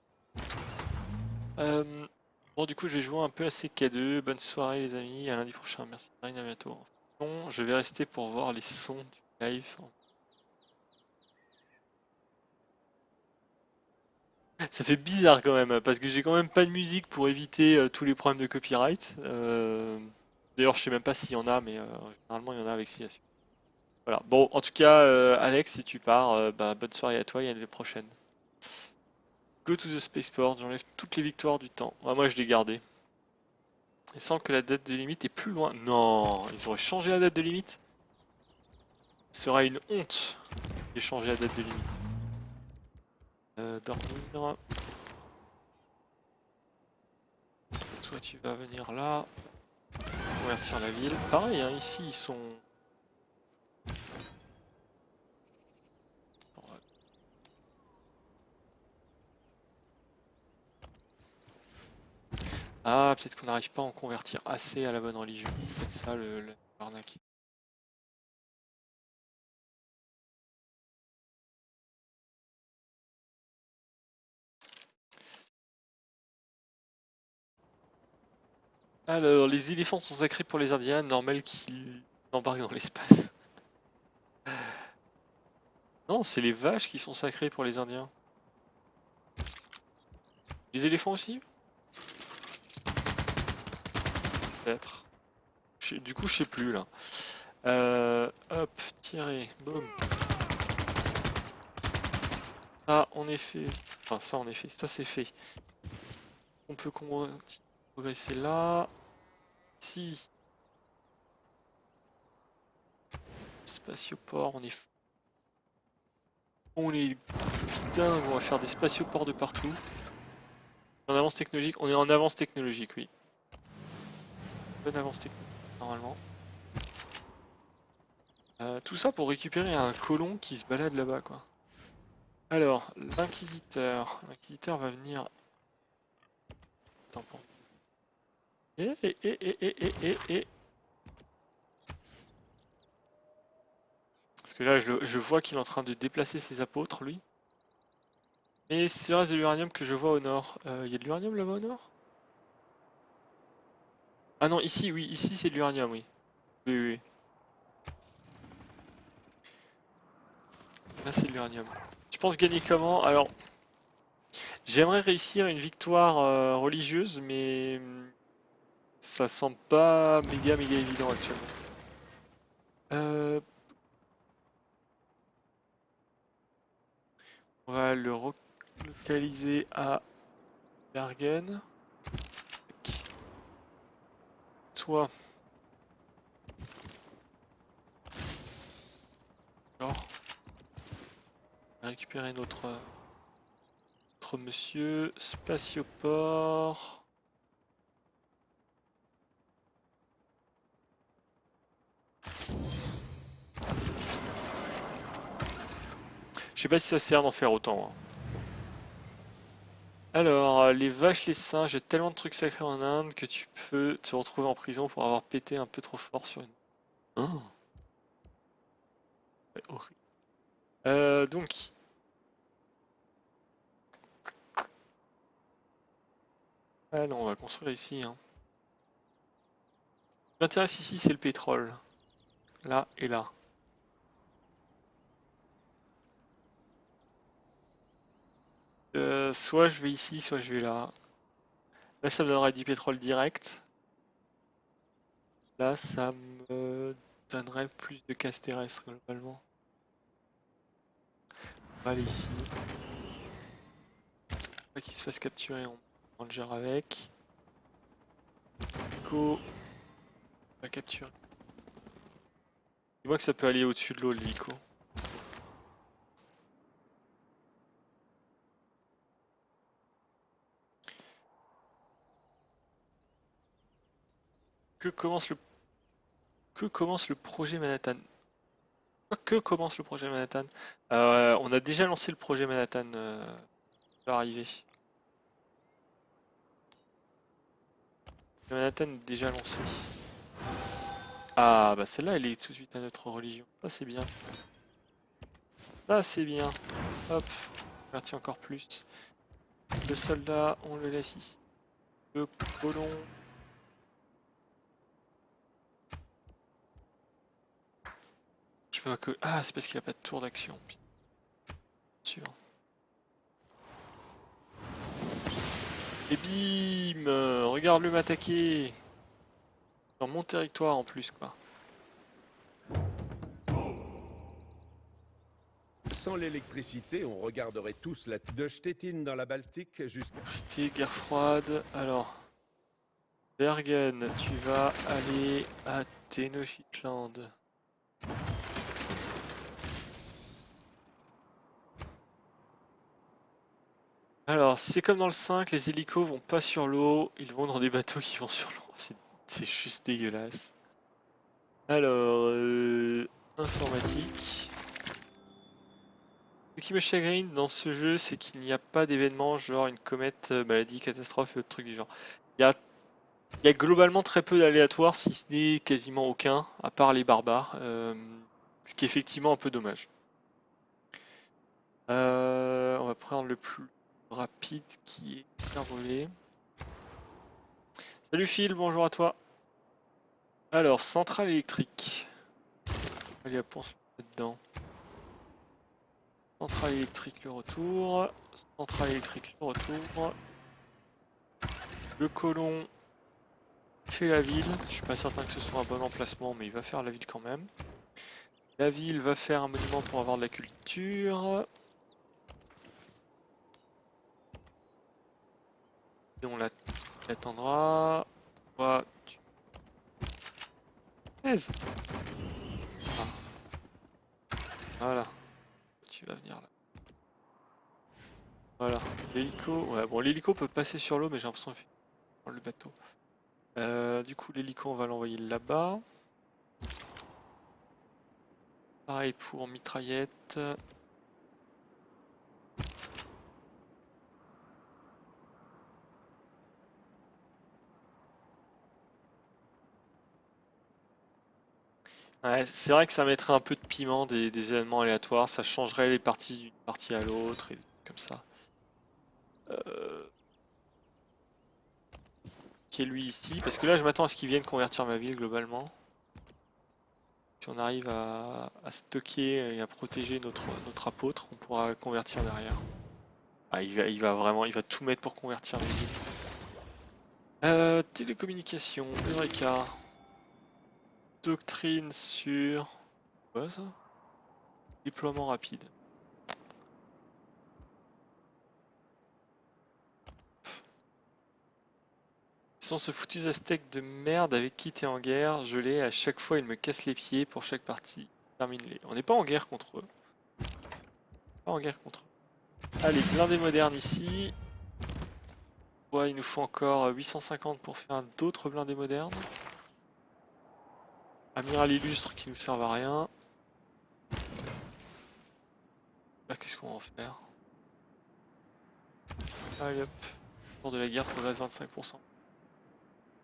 Bon, du coup, je vais jouer un peu à CK2. Bonne soirée, les amis. À lundi prochain. Merci, Marine. À bientôt. Bon, je vais rester pour voir les sons du live. Ça fait bizarre quand même, parce que j'ai quand même pas de musique pour éviter tous les problèmes de copyright. D'ailleurs, je sais même pas s'il y en a, mais généralement il y en a avec Sia. Voilà. Bon, en tout cas, Alex, si tu pars, bah, bonne soirée à toi et à la prochaine. Go to the spaceport, j'enlève toutes les victoires du temps. Ah, moi, je l'ai gardé. Il semble que la date de limite est plus loin. Non, ils auraient changé la date de limite. Ce sera une honte de changer la date de limite. Dormir. Toi, tu vas venir là. Convertir la ville. Pareil, hein, ici, ils sont... Ah, peut-être qu'on n'arrive pas à en convertir assez à la bonne religion. Peut-être ça le arnaque. Alors, les éléphants sont sacrés pour les Indiens, normal qu'ils embarquent dans l'espace. Non, c'est les vaches qui sont sacrées pour les Indiens. Les éléphants aussi? Peut-être. Du coup, je sais plus là. Hop, tirer, boum. Ah, en effet. Enfin, ça en effet, ça c'est fait. On peut progresser là. Si. Spatioport, on est dingue, on va faire des spatioports de partout. En avance technologique, on est en avance technologique, oui. Bonne avance technologique, normalement. Tout ça pour récupérer un colon qui se balade là-bas, quoi. Alors, l'inquisiteur. L'inquisiteur va venir. Attends, pour... Et. Parce que là, je vois qu'il est en train de déplacer ses apôtres, lui. Et ce reste de l'uranium que je vois au nord. Il y a de l'uranium là-bas au nord? Ah non, ici, oui, ici c'est de l'uranium, oui. Oui, oui, oui. Là, c'est de l'uranium. Tu penses gagner comment? Alors, j'aimerais réussir une victoire religieuse, mais ça semble pas méga évident actuellement. Euh, on va le relocaliser à Bergen. Toi. Alors, on va récupérer notre monsieur spatioport. Je sais pas si ça sert d'en faire autant, hein. Alors, les vaches, les singes, il y a tellement de trucs sacrés en Inde que tu peux te retrouver en prison pour avoir pété un peu trop fort sur une... Oh, ouais, horrible. Donc... Ah non, on va construire ici, hein. Ce qui m'intéresse ici, c'est le pétrole. Là et là. Soit je vais ici, soit je vais là. Là, ça me donnerait du pétrole direct. Là, ça me donnerait plus de gaz terrestre, globalement. On va aller ici. Pas qu'il se fasse capturer, on le gère avec. Go. On va capturer. Dis-moi que ça peut aller au-dessus de l'eau, l'hélico. Que commence le... Que commence le projet Manhattan? Que commence le projet Manhattan? On a déjà lancé le projet Manhattan va arriver. Le Manhattan est déjà lancé. Ah bah celle-là elle est tout de suite à notre religion. Ça c'est bien. Ça c'est bien. Hop, converti encore plus. Le soldat, on le laisse ici. Le colon. Je peux pas que. Ah, c'est parce qu'il a pas de tour d'action. Sûr. Et bim, regarde-le m'attaquer. Dans mon territoire en plus, quoi. Sans l'électricité, on regarderait tous la de Stettin dans la Baltique jusqu'à... C'était guerre froide. Alors, Bergen, tu vas aller à Tenochtitlan. Alors, c'est comme dans le 5, les hélicos vont pas sur l'eau, ils vont dans des bateaux qui vont sur l'eau. C'est juste dégueulasse. Alors, informatique. Ce qui me chagrine dans ce jeu, c'est qu'il n'y a pas d'événements genre une comète, maladie, catastrophe et autres trucs du genre. Il y a, il y a globalement très peu d'aléatoires, si ce n'est quasiment aucun, à part les barbares. Ce qui est effectivement un peu dommage. On va prendre le plus rapide qui est Carvolé. Salut Phil, bonjour à toi. Alors, centrale électrique. Allez hop, on se met dedans. Centrale électrique, le retour. Centrale électrique, le retour. Le colon fait la ville. Je suis pas certain que ce soit un bon emplacement, mais il va faire la ville quand même. La ville va faire un monument pour avoir de la culture. Et on l'attendra. Toi, tu... 16. Ah. Voilà. Tu vas venir là. Voilà. L'hélico. Ouais, bon, l'hélico peut passer sur l'eau, mais j'ai l'impression qu'il faut prendre le bateau. Du coup, l'hélico, on va l'envoyer là-bas. Pareil pour mitraillette. Ouais, c'est vrai que ça mettrait un peu de piment, des événements aléatoires, ça changerait les parties d'une partie à l'autre et des trucs comme ça. Qui est lui ici, parce que là je m'attends à ce qu'il vienne convertir ma ville globalement. Si on arrive à stocker et à protéger notre apôtre, on pourra convertir derrière. Ah, il va vraiment, il va tout mettre pour convertir les villes. Télécommunication, Eureka. Doctrine sur... Quoi ça? Déploiement rapide. Ils sont ce foutus aztèques de merde avec qui t'es en guerre, je l'ai, à chaque fois ils me cassent les pieds pour chaque partie. Termine-les. On n'est pas en guerre contre eux. Pas en guerre contre eux. Allez, blindés modernes ici. Ouais, il nous faut encore 850 pour faire d'autres blindés modernes. Amiral illustre qui nous servent à rien. Bah, qu'est-ce qu'on va en faire? Allez hop. Pour de la guerre, progresse 25%.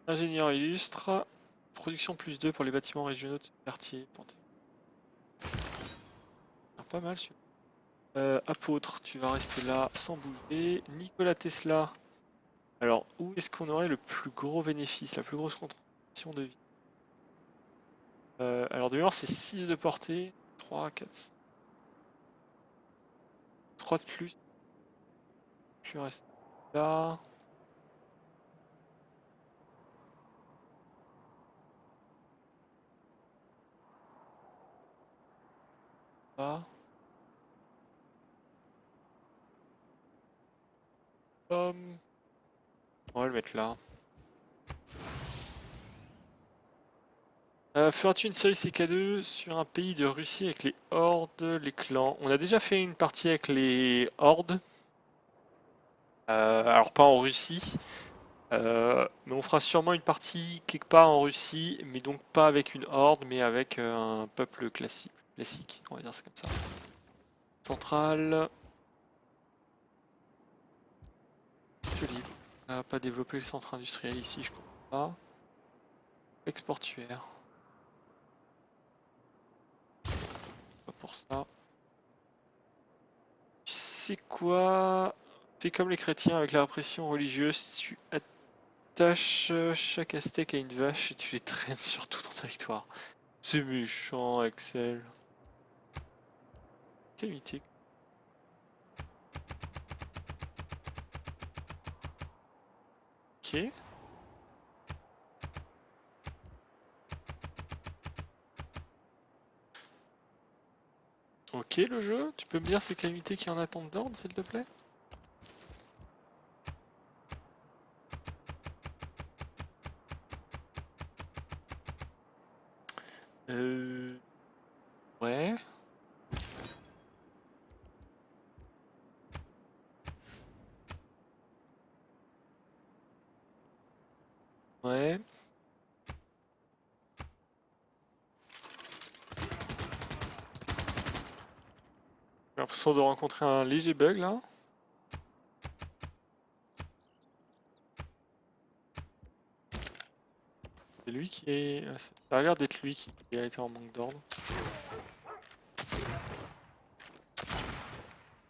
Ingénieur illustre. Production plus 2 pour les bâtiments régionaux de ce quartier. Pas mal celui-là. Apôtre, tu vas rester là sans bouger. Nikola Tesla. Alors, où est-ce qu'on aurait le plus gros bénéfice, la plus grosse contribution de vie? Alors, de mémoire, c'est 6 de portée. 3, 4, 3 de plus. Je reste là. Là. On va le mettre là. Feras-tu une série CK2 sur un pays de Russie avec les hordes, les clans? On a déjà fait une partie avec les hordes. Alors pas en Russie. Mais on fera sûrement une partie quelque part en Russie, mais donc pas avec une horde, mais avec un peuple classique, on va dire ça comme ça. Centrale. Joli. On n'a pas développé le centre industriel ici, je comprends pas. Exportuaire. Pas pour ça. Tu sais quoi? Fais comme les chrétiens avec la répression religieuse, tu attaches chaque aztèque à une vache et tu les traînes sur tout ton territoire. C'est méchant, Axel. Quelle unité? Ok. Ok le jeu, tu peux me dire c'est quelle unité qui est en attente d'ordre s'il te plaît? Euh... Ouais. Ouais. J'ai l'impression de rencontrer un léger bug là. C'est lui qui est... Ça a l'air d'être lui qui a été en manque d'ordre.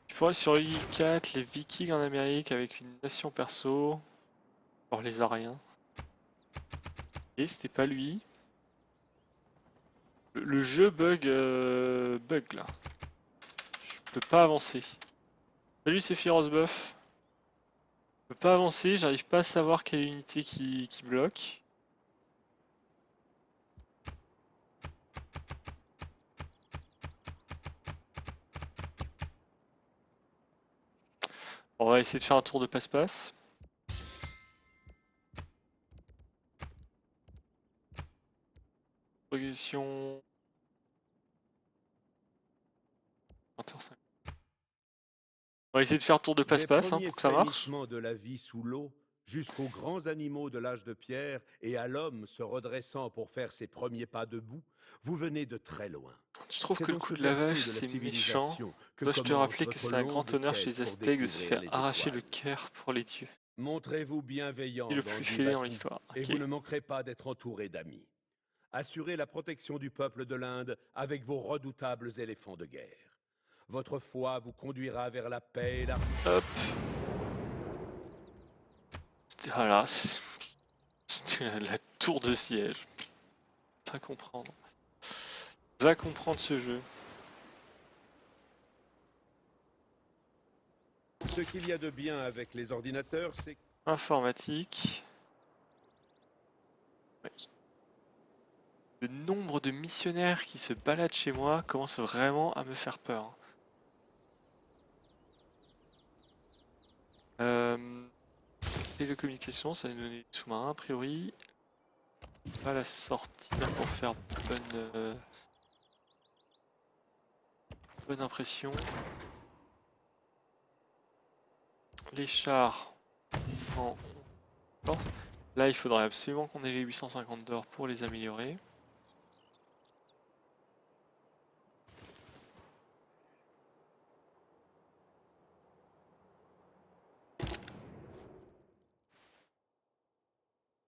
Il faudrait sur I4 les Vikings en Amérique avec une nation perso. Or les Ariens. Et c'était pas lui. Le jeu bug bug là. Je peux pas avancer. Salut c'est Buff. Je peux pas avancer, j'arrive pas à savoir quelle unité qui bloque. On va essayer de faire un tour de passe-passe. Progression. 20h50. On va essayer de faire un tour de Des passe-passe premiers pour que ça marche. frémissements de la vie sous l'eau, jusqu'aux grands animaux de l'âge de pierre et à l'homme se redressant pour faire ses premiers pas debout, vous venez de très loin. Tu trouves C'est que le dans coup ce de berceau lavage de la c'est méchant? civilisation que Dois-je te commence rappeler que votre c'est un grand longue honneur chez quête les pour Aztèques de se découvrir faire les arracher le étoiles. cœur pour les dieux. Montrez-vous Et bienveillant le dans plus Guy fêlé dans Batou, l'histoire. et Ok. vous ne manquerez pas d'être entouré d'amis. Assurez la protection du peuple de l'Inde avec vos redoutables éléphants de guerre. Votre foi vous conduira vers la paix et la... Hop. Voilà. C'était la tour de siège. Va comprendre. Va comprendre ce jeu. Ce qu'il y a de bien avec les ordinateurs, c'est... Informatique. Ouais. Le nombre de missionnaires qui se baladent chez moi commence vraiment à me faire peur. Télécommunication, ça va nous donner des sous-marins a priori. Pas la sortie pour faire bonne impression. Les chars en force. Là, il faudrait absolument qu'on ait les 850 d'or pour les améliorer.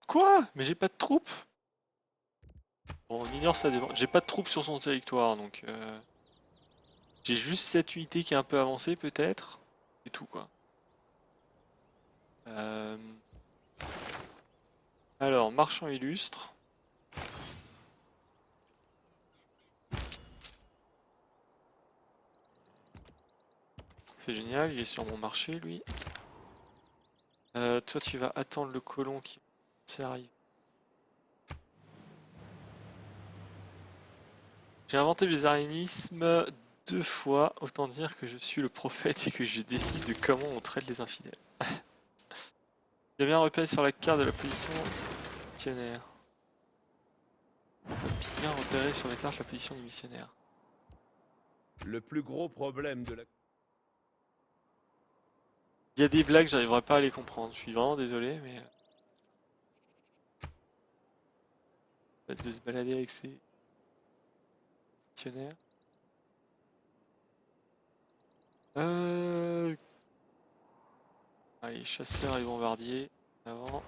Quoi? Mais j'ai pas de troupes? Bon, on ignore ça devant. J'ai pas de troupes sur son territoire, donc... J'ai juste cette unité qui est un peu avancée, peut-être. C'est tout, quoi. Alors, marchand illustre. C'est génial, il est sur mon marché, lui. Toi, tu vas attendre le colon qui arrive. J'ai inventé le lézardisme 2 fois, autant dire que je suis le prophète et que je décide de comment on traite les infidèles. Il a bien repéré sur la carte de la position missionnaire. Bien repéré sur la carte la position du missionnaire. Le plus gros problème de la... Il y a des blagues, j'arriverai pas à les comprendre. Je suis vraiment désolé, mais... de se balader avec ses missionnaires. Allez, chasseurs et bombardiers. Avant.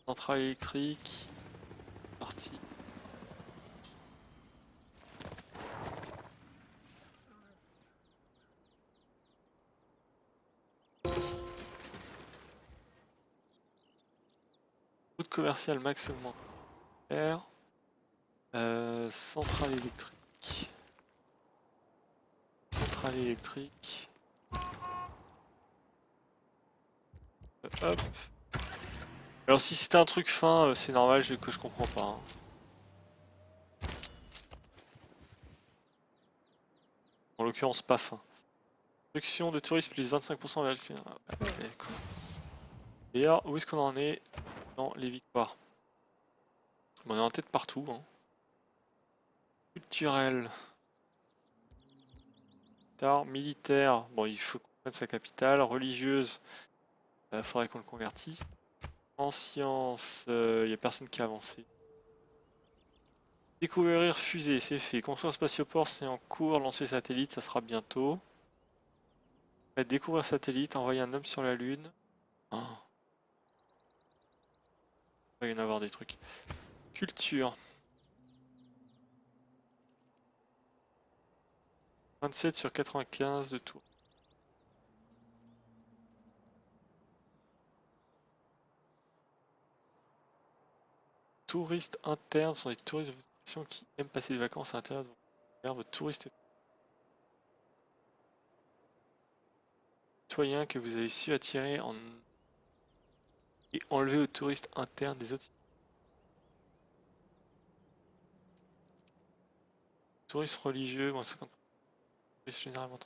Centrale électrique. Parti. Route commerciale max augmentaire. Centrale électrique. Centrale électrique. Hop. Alors si c'était un truc fin, c'est normal que je comprends pas. Hein. En l'occurrence pas fin. Production de tourisme plus 25% vers le ciel. Ouais, cool. D'ailleurs, où est-ce qu'on en est dans les victoires? On est en tête partout. Hein. Culturel. Art militaire. Bon, il faut qu'on prenne sa capitale. Religieuse. Faudrait qu'on le convertisse. En sciences, il n'y a personne qui a avancé. Découvrir fusée, c'est fait. Construire un spatioport, c'est en cours. Lancer satellite, ça sera bientôt. Découvrir satellite, envoyer un homme sur la Lune. Oh. Il va y en avoir des trucs. Culture. 27 sur 95 de tout. Touristes internes sont des touristes de votre nation qui aiment passer des vacances à l'intérieur de votre touriste citoyen que vous avez su attirer et enlever aux touristes internes des autres. Touristes religieux, moins 50%. Touristes généralement.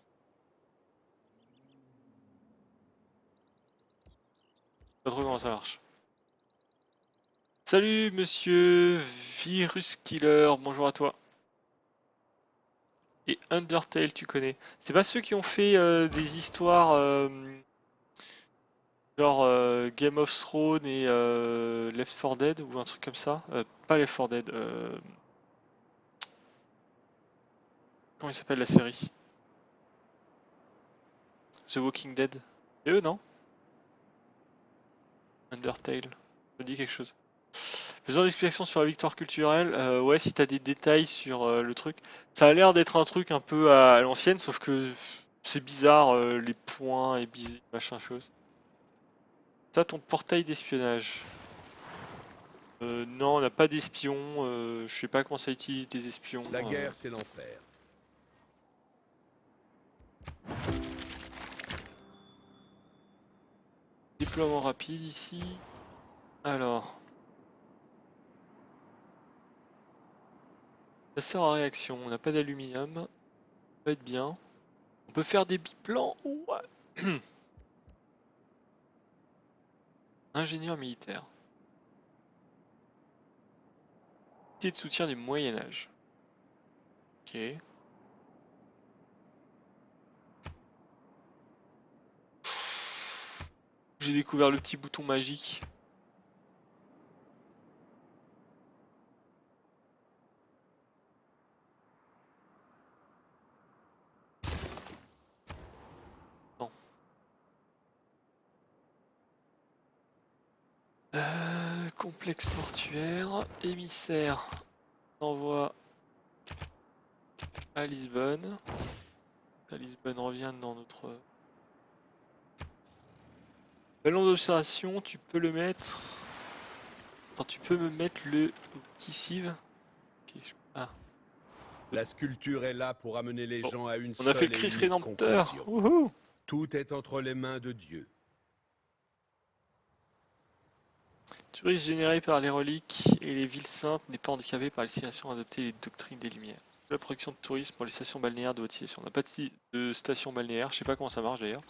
Pas trop comment ça marche. Salut monsieur Virus Killer, bonjour à toi. Et Undertale, tu connais. C'est pas ceux qui ont fait des histoires genre Game of Thrones et Left 4 Dead ou un truc comme ça? Pas Left 4 Dead. Comment il s'appelle la série? The Walking Dead. C'est eux, non? Undertale. Ça me dit quelque chose. Besoin d'explications sur la victoire culturelle. Ouais, si t'as des détails sur le truc. Ça a l'air d'être un truc un peu à l'ancienne, sauf que c'est bizarre, les points et machin chose. T'as ton portail d'espionnage. Non, on n'a pas d'espions. Je sais pas comment ça utilise des espions. La guerre, c'est l'enfer. Déploiement rapide ici. Alors. Chasseur à réaction. On n'a pas d'aluminium. Ça va être bien. On peut faire des biplans. Ouais. Ingénieur militaire. Unité de soutien du Moyen-Âge. Ok. J'ai découvert le petit bouton magique. Non. Complexe portuaire. Émissaire. Envoie à Lisbonne. À Lisbonne revient dans notre... Ballon d'observation, tu peux le mettre... Attends, tu peux me mettre le Kissive. Okay, ah. La sculpture est là pour amener les gens à une On a fait seule le et Christ unique Rédempteur. conclusion. Wouhou. Tout est entre les mains de Dieu. Tourisme généré par les reliques et les villes saintes n'est pas handicapé par les signations adoptées et les doctrines des Lumières. La production de tourisme pour les stations balnéaires de haute station. On n'a pas de station balnéaire, je sais pas comment ça marche d'ailleurs.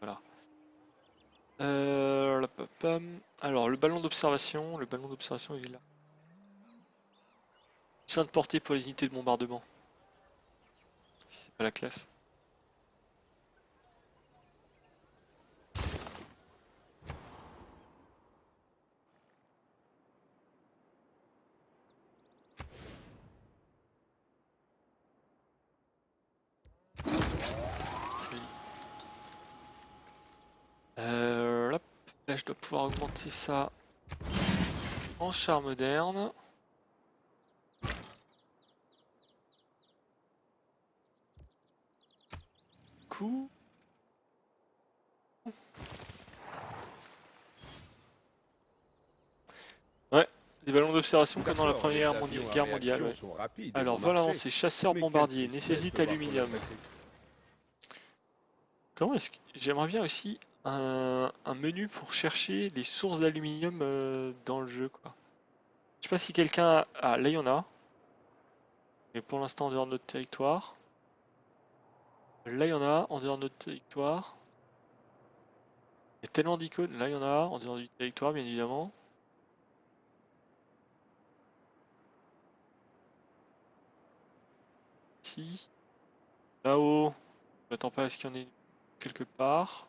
Voilà. Alors le ballon d'observation il est là. Sein de portée pour les unités de bombardement. C'est pas la classe. Hop. Là je dois pouvoir augmenter ça en char moderne. Coup. Ouais, des ballons d'observation comme dans la Première Guerre mondiale. Ouais. Alors voilà, c'est chasseur bombardier, nécessite aluminium. Comment est-ce que... J'aimerais bien aussi un menu pour chercher les sources d'aluminium dans le jeu, quoi. Je sais pas si quelqu'un... Ah, là il y en a. Mais pour l'instant en dehors de notre territoire. Là il y en a en dehors de notre territoire. Il y a tellement d'icônes. Là il y en a en dehors du territoire, bien évidemment. Ici. Là-haut. Je m'attends pas à ce qu'il y en ait quelque part.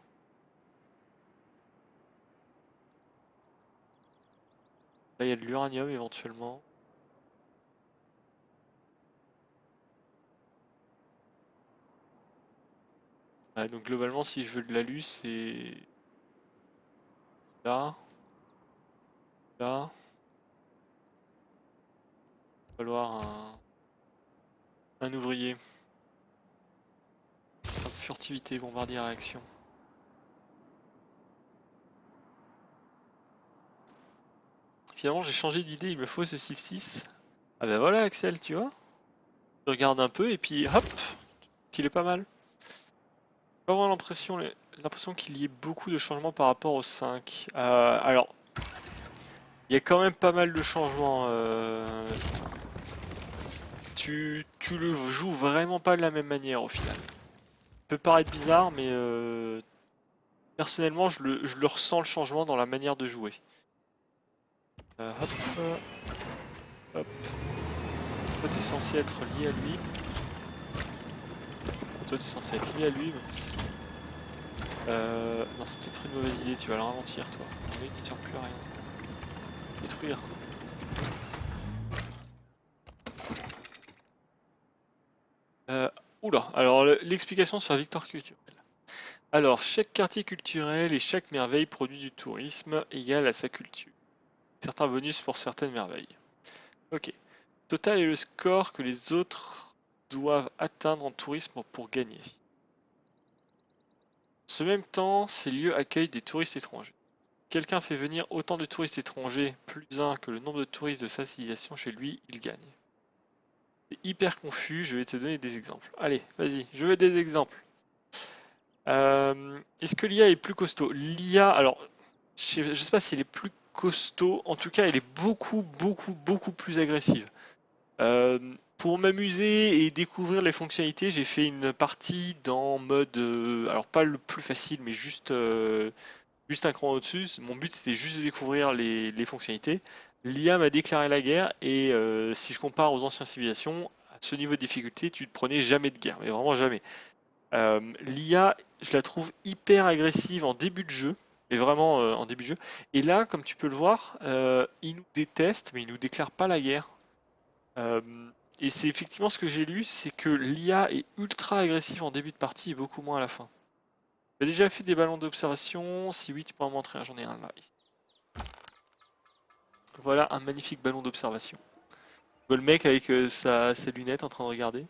Là il y a de l'uranium éventuellement. Ouais, donc globalement si je veux de l'alu c'est... Là. Là. Il va falloir un ouvrier. Hop, furtivité, bombardier, réaction. Finalement j'ai changé d'idée, il me faut ce Civ 6. Ah bah voilà Axel, tu vois. Je regarde un peu et puis hop, qu'il est pas mal. J'ai pas vraiment l'impression qu'il y ait beaucoup de changements par rapport au 5. Alors, il y a quand même pas mal de changements. Tu le joues vraiment pas de la même manière au final. Ça peut paraître bizarre, mais personnellement, je le ressens le changement dans la manière de jouer. Hop, hop. Toi, t'es censé être lié à lui. Toi, t'es censé être lié à lui, même si... non, c'est peut-être une mauvaise idée, tu vas le ralentir, toi. Oui, tu sers plus à rien. Détruire. Oula, alors l'explication sur la victoire culturelle. Alors, chaque quartier culturel et chaque merveille produit du tourisme égal à sa culture. Certains bonus pour certaines merveilles. Ok. Total est le score que les autres doivent atteindre en tourisme pour gagner. En ce même temps, ces lieux accueillent des touristes étrangers. Quelqu'un fait venir autant de touristes étrangers, plus un que le nombre de touristes de sa civilisation chez lui, il gagne. C'est hyper confus, je vais te donner des exemples. Allez, vas-y, je veux des exemples. Est-ce que l'IA est plus costaud? L'IA, alors, je sais pas si elle est plus costaud, en tout cas, elle est beaucoup plus agressive. Pour m'amuser et découvrir les fonctionnalités, j'ai fait une partie dans mode, alors pas le plus facile, mais juste un cran au-dessus. Mon but c'était juste de découvrir les fonctionnalités. L'IA m'a déclaré la guerre et si je compare aux anciennes civilisations, à ce niveau de difficulté, tu ne prenais jamais de guerre, mais vraiment jamais. L'IA, je la trouve hyper agressive en début de jeu, mais vraiment en début de jeu. Et là, comme tu peux le voir, il nous déteste, mais il nous déclare pas la guerre. Euh, et c'est effectivement ce que j'ai lu, c'est que l'IA est ultra agressive en début de partie et beaucoup moins à la fin. Tu as déjà fait des ballons d'observation? Si oui, tu peux en montrer un, j'en ai un là. Voilà un magnifique ballon d'observation. Tu vois le mec avec ses lunettes en train de regarder.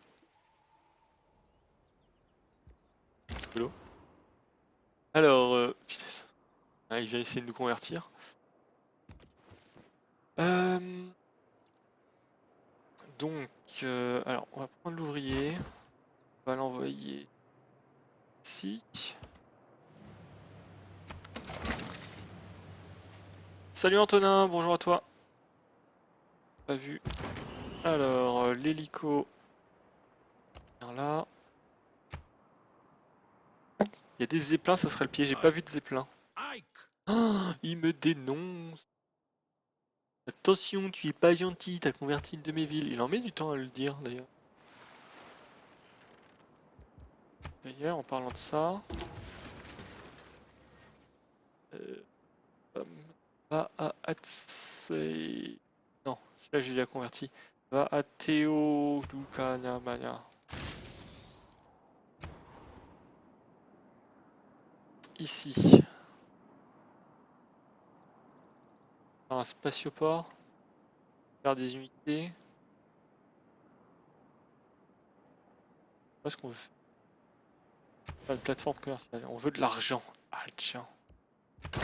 Rigolo. Alors, vitesse. Ah, il vient essayer de nous convertir. Euh, donc, alors, on va prendre l'ouvrier. On va l'envoyer ici. Salut Antonin, bonjour à toi. Pas vu. Alors, l'hélico. Là. Il y a des zeppelins, ce serait le pied. J'ai pas vu de zeppelin. Ah, il me dénonce. Attention, tu es pas gentil, t'as converti une de mes villes. Il en met du temps à le dire d'ailleurs. D'ailleurs, en parlant de ça, euh, va à Atsei. Non, celui-là j'ai déjà converti. Va à Théo Lukanamaya. Ici. Un spatioport. Faire des unités. Qu'est-ce qu'on veut faire? Une plateforme commerciale. On veut de l'argent. Ah tiens. Il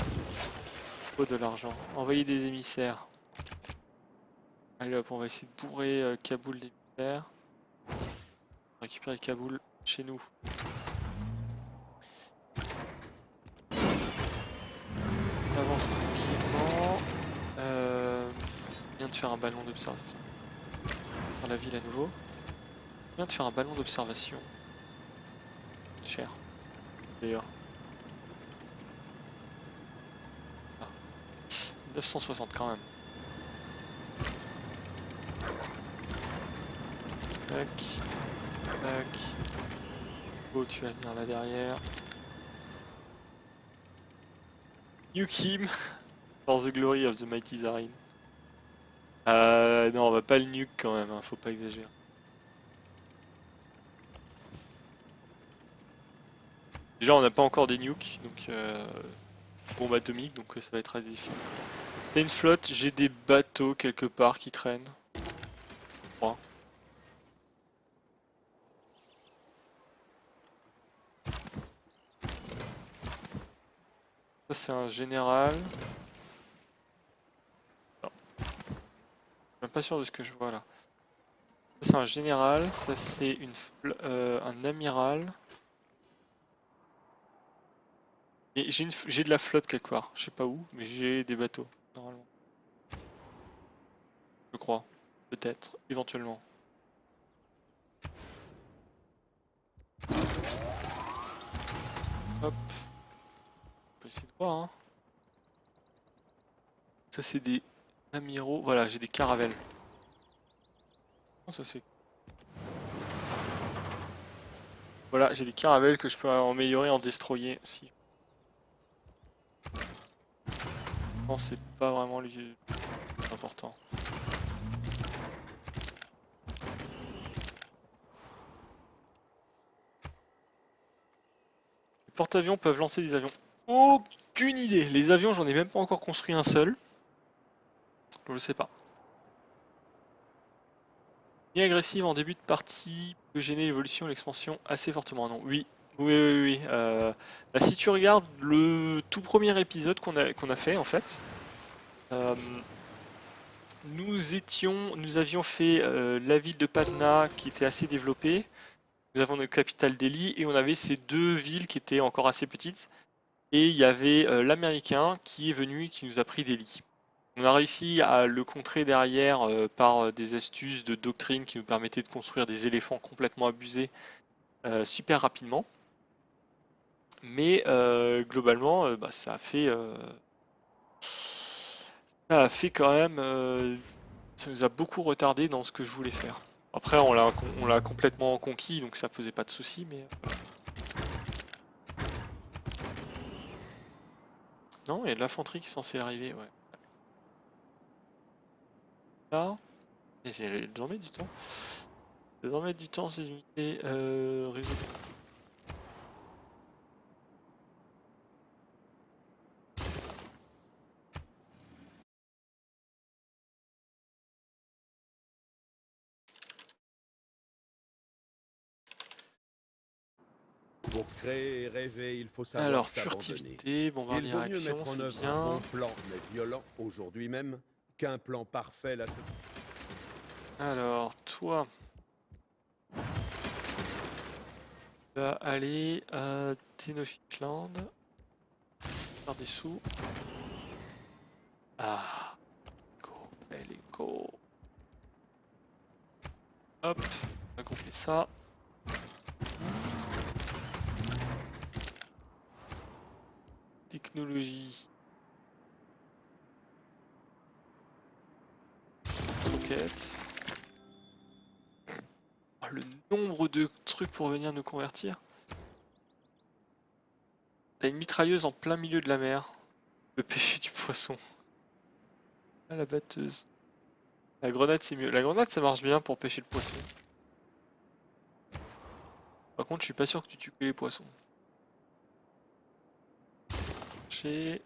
faut de l'argent. Envoyer des émissaires. Allez hop, on va essayer de bourrer Kaboul d'émissaires. Récupérer Kaboul chez nous. avance tranquillement. On vient de faire un ballon d'observation. Dans la ville à nouveau. On vient de faire un ballon d'observation. Cher. D'ailleurs. Ah. 960 quand même. Tac. Tac. Oh, tu vas venir là derrière. Nuke him for the glory of the mighty Zarin. Non, on va pas le nuke quand même, hein, faut pas exagérer. Déjà, on n'a pas encore des nukes, donc bombe atomique, donc ça va être très difficile. T'as une flotte, j'ai des bateaux quelque part qui traînent. Bon. Ça c'est un général. Non. Je suis même pas sûr de ce que je vois là. Ça c'est un général, ça c'est un amiral. Et j'ai de la flotte quelque part, je sais pas où, mais j'ai des bateaux, normalement. Je crois. Peut-être, éventuellement. Hop. On peut essayer de voir, hein. Ça c'est des amiraux. Voilà, j'ai des caravelles. Comment ça se fait? Voilà, j'ai des caravelles que je peux améliorer en destroyer si. Non, c'est pas vraiment important. Les porte-avions peuvent lancer des avions. Aucune idée. Les avions, j'en ai même pas encore construit un seul. Je sais pas. Ni agressive en début de partie peut gêner l'évolution et l'expansion assez fortement. Non, oui. Oui. Bah, si tu regardes le tout premier épisode qu'on a fait en fait, nous avions fait la ville de Patna qui était assez développée. Nous avons notre capitale Delhi et on avait ces deux villes qui étaient encore assez petites. Et il y avait l'américain qui est venu et qui nous a pris Delhi. On a réussi à le contrer derrière par des astuces de doctrine qui nous permettaient de construire des éléphants complètement abusés super rapidement. Mais globalement, bah, ça a fait quand même. Ça nous a beaucoup retardé dans ce que je voulais faire. Après, on l'a complètement conquis, donc ça posait pas de soucis, mais. Non, il y a de l'infanterie qui est censée arriver, ouais. Là, et c'est désormais du temps. Désormais du temps, ces unités réseau. Pour créer et rêver, il faut savoir Alors, s'abandonner. furtivité, bombardier Il vaut mieux réaction, mettre en c'est œuvre un bien. bon plan, mais violent, aujourd'hui même, qu'un plan parfait la semaine. Alors, toi, tu vas aller à Tenochtitlan, faire des sous. Ah, go, elle est go. Hop, on va couper ça. Technologie. Roquette. Oh, le nombre de trucs pour venir nous convertir. T'as une mitrailleuse en plein milieu de la mer. Le pêcher du poisson. Ah, la batteuse. La grenade, c'est mieux. La grenade, ça marche bien pour pêcher le poisson. Par contre, je suis pas sûr que tu tues que les poissons. Chez...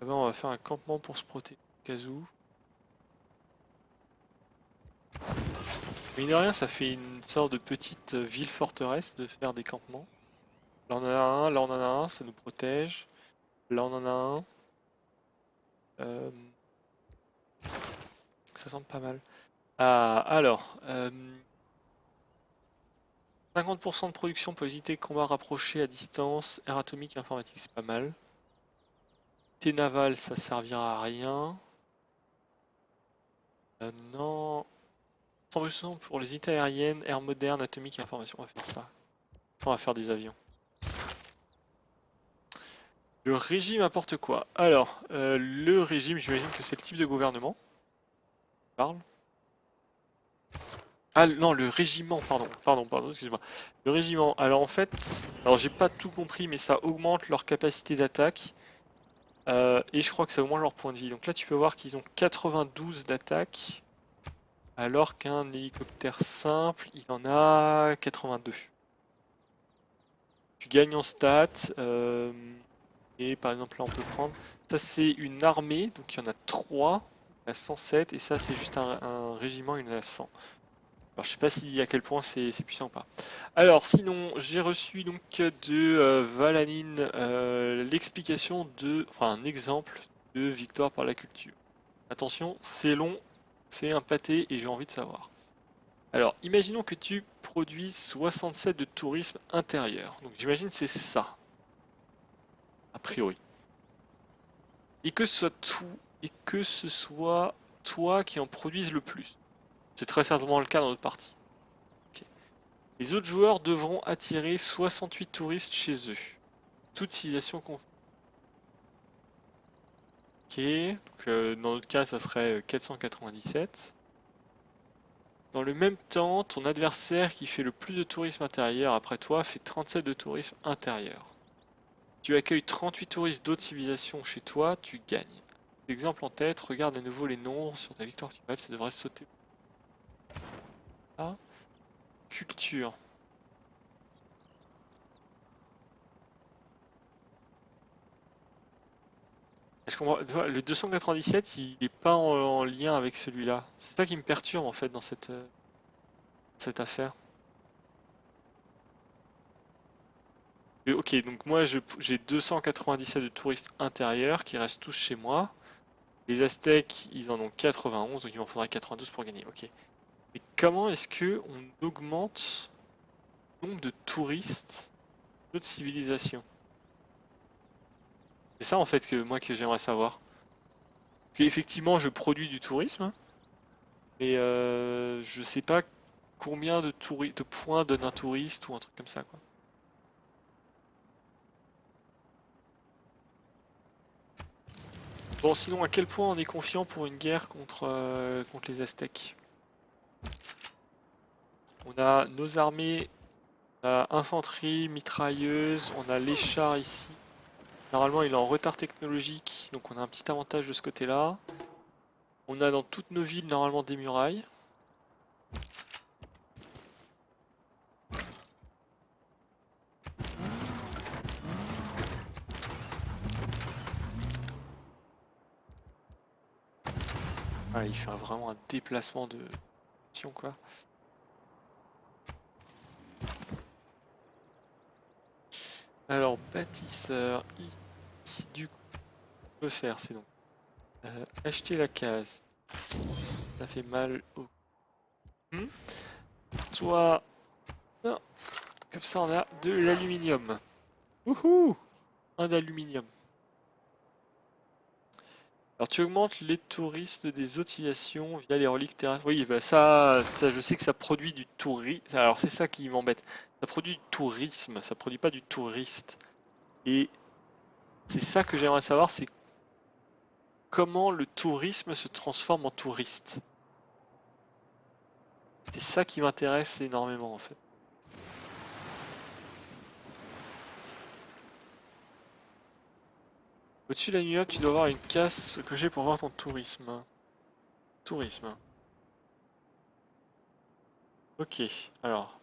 Là-bas, on va faire un campement pour se protéger au cas où. Mine de rien, ça fait une sorte de petite ville forteresse de faire des campements. Là, on en a un, là, on en a un, ça nous protège. Là, on en a un. Euh, Ça semble pas mal. Ah, alors, 50% de production pour éviter combat rapproché à distance, air atomique et informatique, c'est pas mal. T naval, ça servira à rien. Non. 100% pour les unités aériennes, air moderne, atomique et information, on va faire ça. On va faire des avions. Le régime importe quoi? Alors, le régime, j'imagine que c'est le type de gouvernement. Parle. Ah non, le régiment, pardon, excuse-moi. Le régiment, alors en fait, alors j'ai pas tout compris, mais ça augmente leur capacité d'attaque. Et je crois que ça augmente leur point de vie. Donc là, tu peux voir qu'ils ont 92 d'attaque, alors qu'un hélicoptère simple, il en a 82. Tu gagnes en stats, et par exemple là, on peut prendre. Ça, c'est une armée, donc il y en a 3, il y en a 107, et ça, c'est juste un régiment, il y en a 100. Alors, je sais pas si à quel point c'est puissant ou pas. Alors, sinon, j'ai reçu donc de Valanine l'explication enfin un exemple de victoire par la culture. Attention, c'est long, c'est un pâté et j'ai envie de savoir. Alors, imaginons que tu produis 67 de tourisme intérieur. Donc, j'imagine que c'est ça, a priori. Et que ce soit toi qui en produise le plus. C'est très certainement le cas dans notre partie. Les autres joueurs devront attirer 68 touristes chez eux. Toute civilisation confondue. Ok, donc, dans notre cas, ça serait 497. Dans le même temps, ton adversaire qui fait le plus de tourisme intérieur après toi fait 37 de tourisme intérieur. Tu accueilles 38 touristes d'autres civilisations chez toi, tu gagnes. Exemple en tête, regarde à nouveau les nombres sur ta victoire finale, ça devrait sauter. Ah, culture. Je comprends, tu vois, le 297, il est pas en lien avec celui-là. C'est ça qui me perturbe en fait dans cette affaire. Et ok, donc moi j'ai 297 de touristes intérieurs qui restent tous chez moi. Les Aztèques, ils en ont 91, donc il m'en faudra 92 pour gagner. Ok. Mais comment est-ce que on augmente le nombre de touristes d'autres civilisations? C'est ça en fait que j'aimerais savoir. Parce qu'effectivement, je produis du tourisme, mais je sais pas combien de points donne un touriste ou un truc comme ça, quoi. Bon, sinon, à quel point on est confiant pour une guerre contre les Aztèques? On a nos armées, on a infanterie, mitrailleuse, on a les chars ici. Normalement, il est en retard technologique, donc on a un petit avantage de ce côté-là. On a dans toutes nos villes normalement des murailles. Ah, il fait vraiment un déplacement de mission, quoi. Alors, bâtisseur, ici, du coup, on peut faire, c'est donc acheter la case. Ça fait mal au... Toi, non. Comme ça, on a de l'aluminium. Wouhou! Un d'aluminium. Alors, tu augmentes les touristes des autres civilisations via les reliques terrestres. Oui, bah ça, je sais que ça produit du tourisme. Alors, c'est ça qui m'embête. Ça produit du tourisme, ça produit pas du touriste. Et c'est ça que j'aimerais savoir, c'est comment le tourisme se transforme en touriste. C'est ça qui m'intéresse énormément en fait. Au-dessus de la nuit, tu dois avoir une case cochée pour voir ton tourisme. Tourisme. Ok, alors.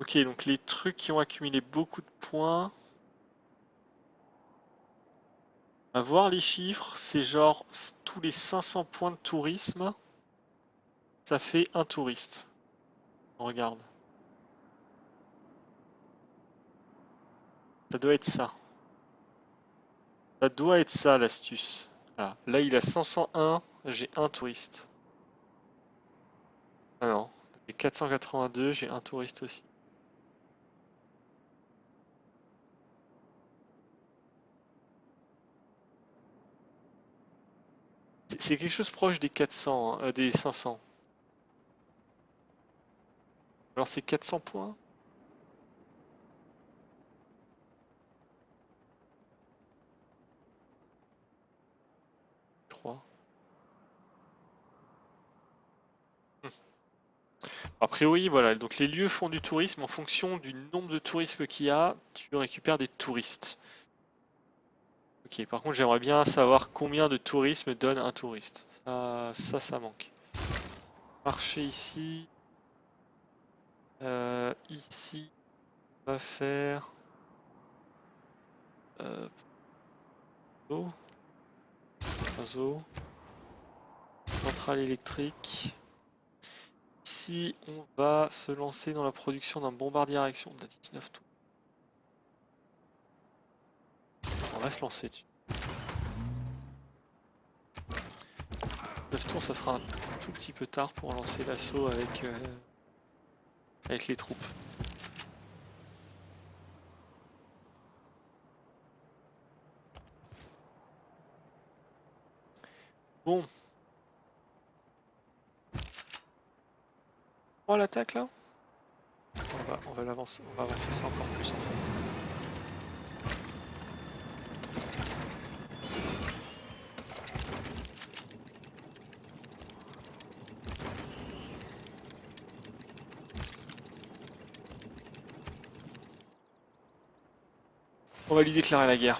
Ok, donc les trucs qui ont accumulé beaucoup de points. À voir les chiffres, c'est genre tous les 500 points de tourisme, ça fait un touriste. On regarde. Ça doit être ça. Ça doit être ça l'astuce. Voilà. Là il a 501, j'ai un touriste. Ah non, j'ai 482, j'ai un touriste aussi. C'est quelque chose proche des 400, hein, des 500. Alors c'est 400 points? 3. A priori, voilà, donc les lieux font du tourisme en fonction du nombre de tourisme qu'il y a, tu récupères des touristes. Ok, par contre j'aimerais bien savoir combien de tourisme donne un touriste. Ça manque. Marché ici. Ici, on va faire... zoo. Un zoo. Centrale électrique. Ici, on va se lancer dans la production d'un bombardier à réaction. On a 19 tours. On va se lancer dessus. 9 tours, ça sera un tout petit peu tard pour lancer l'assaut avec les troupes. Bon. On l'attaque là? On va l'avancer, on va avancer ça encore plus en fait. On va lui déclarer la guerre.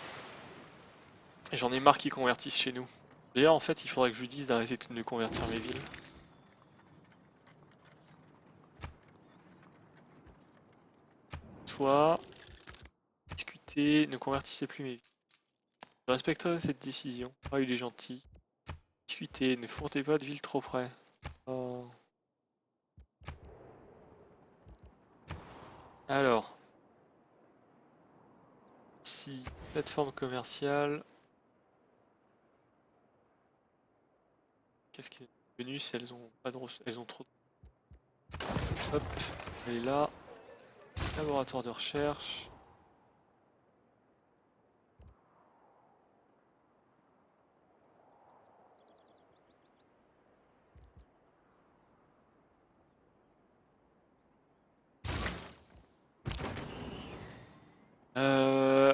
Et j'en ai marre qu'ils convertissent chez nous. D'ailleurs, en fait, il faudrait que je lui dise d'arrêter de convertir mes villes. Soit discuter, ne convertissez plus mes villes. Je respecterai cette décision. Ah, il est gentil. Discuter, ne fourtez pas de ville trop près. Oh. Alors, ici, plateforme commerciale. Qu'est-ce qui est Venus, elles ont pas de elles ont trop. Hop, elle est là. Laboratoire de recherche.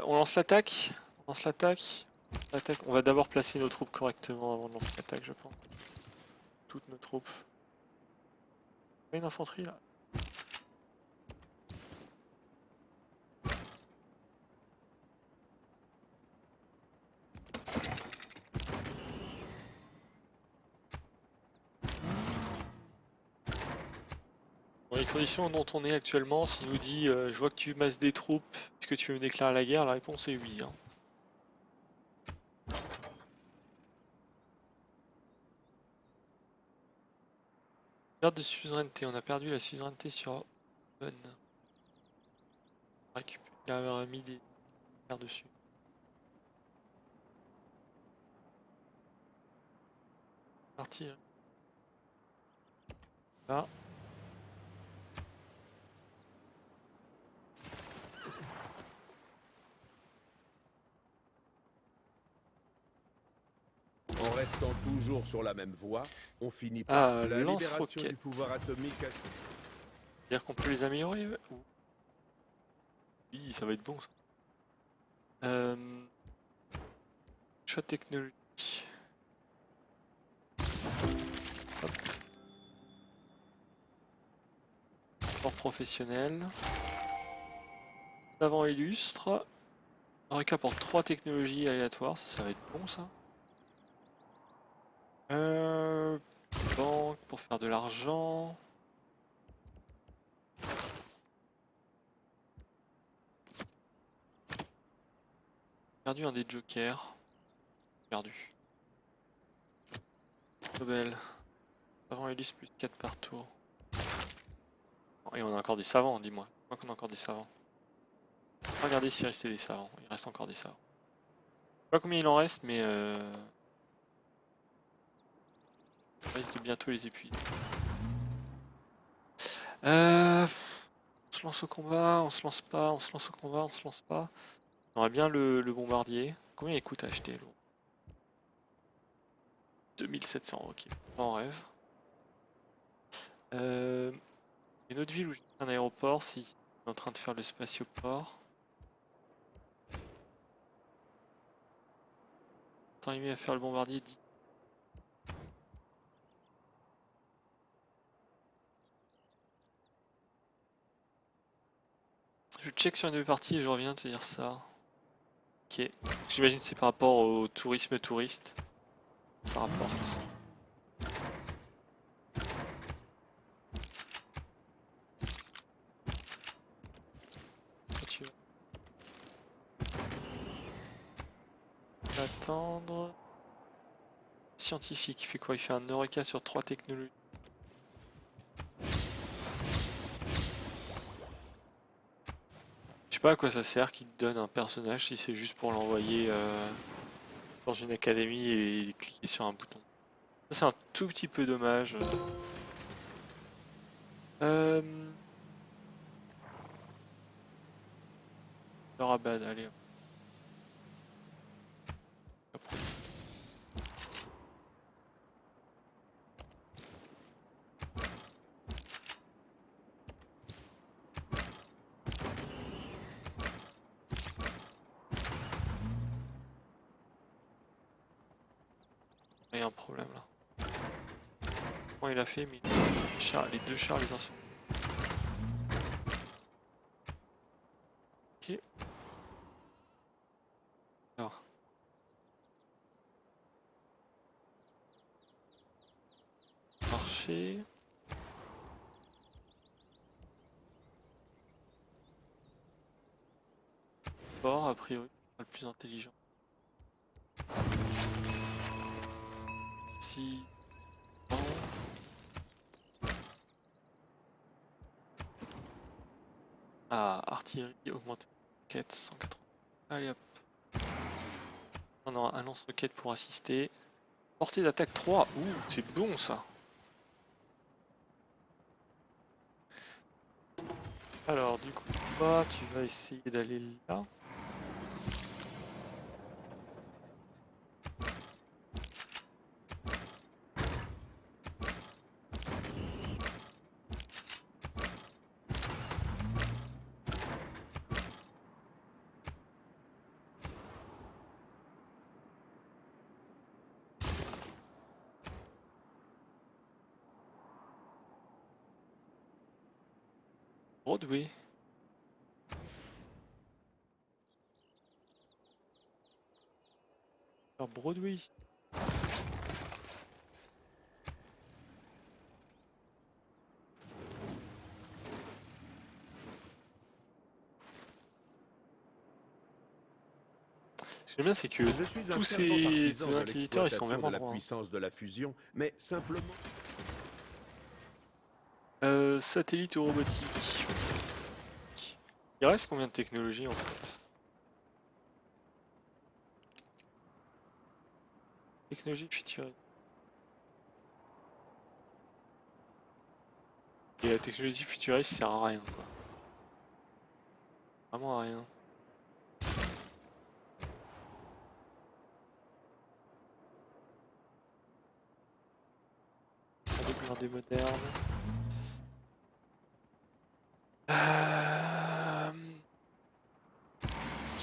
On lance l'attaque. On lance l'attaque. On va d'abord placer nos troupes correctement avant de lancer l'attaque, je pense. Toutes nos troupes. Pas une infanterie là. Dans les conditions dont on est actuellement, s'il nous dit je vois que tu masses des troupes, est-ce que tu veux me déclarer la guerre? La réponse est oui. Hein. Perte de suzeraineté, on a perdu la suzeraineté sur Open. Il a mis des terres dessus. Partir. Là. En restant toujours sur la même voie, on finit par la libération lance-roquettes. du pouvoir atomique. C'est-à-dire qu'on peut les améliorer ou... Oui, ça va être bon ça. Choix technologique. Hop. Sport professionnel. Savant illustre. Eureka apporte 3 technologies aléatoires, ça va être bon ça. Banque pour faire de l'argent. Perdu un des jokers. Perdu. Nobel. Savant illustre plus 4 par tour. Et on a encore des savants, dis-moi. Je crois qu'on a encore des savants. Regardez s'il restait des savants. Il reste encore des savants. Je sais pas combien il en reste, mais on risque de bientôt les épuiser. On se lance au combat, on se lance pas, on se lance au combat, on se lance pas. On aurait bien le bombardier. Combien il coûte à acheter l'eau? 2700, ok. Pas en rêve. Une autre ville où j'ai un aéroport, si on est en train de faire le spatioport. Temps mis à faire le bombardier 10. Je check sur une partie et je reviens te dire ça. Ok. J'imagine que c'est par rapport au tourisme touriste. Ça rapporte. Tu vas attendre. Scientifique, il fait quoi? Il fait un Eureka sur 3 technologies. Je sais pas à quoi ça sert qu'il te donne un personnage si c'est juste pour l'envoyer dans une académie et cliquer sur un bouton. Ça c'est un tout petit peu dommage. Rabad, allez. Il y a un problème là. Comment il a fait, mais les deux chars, les uns sont. Ok. Alors. Marcher. Fort, a priori, pas le plus intelligent. Si. Ah, artillerie augmentée. Roquette 180. Allez hop. On aura un lance-roquette pour assister. Portée d'attaque 3. Ouh, c'est bon ça. Alors, du coup, toi, tu vas essayer d'aller là. Broadway. Alors, Broadway ici. Ce que j'aime bien, c'est que Je suis un tous fervent partisan ces de inquisiteurs, ils sont au même l'exploitation de la endroit. puissance de la fusion, mais simplement... Satellite robotique. Il reste combien de technologies en fait? Technologie futuriste. Et la technologie futuriste sert à rien quoi. Vraiment à rien. Un blindé moderne.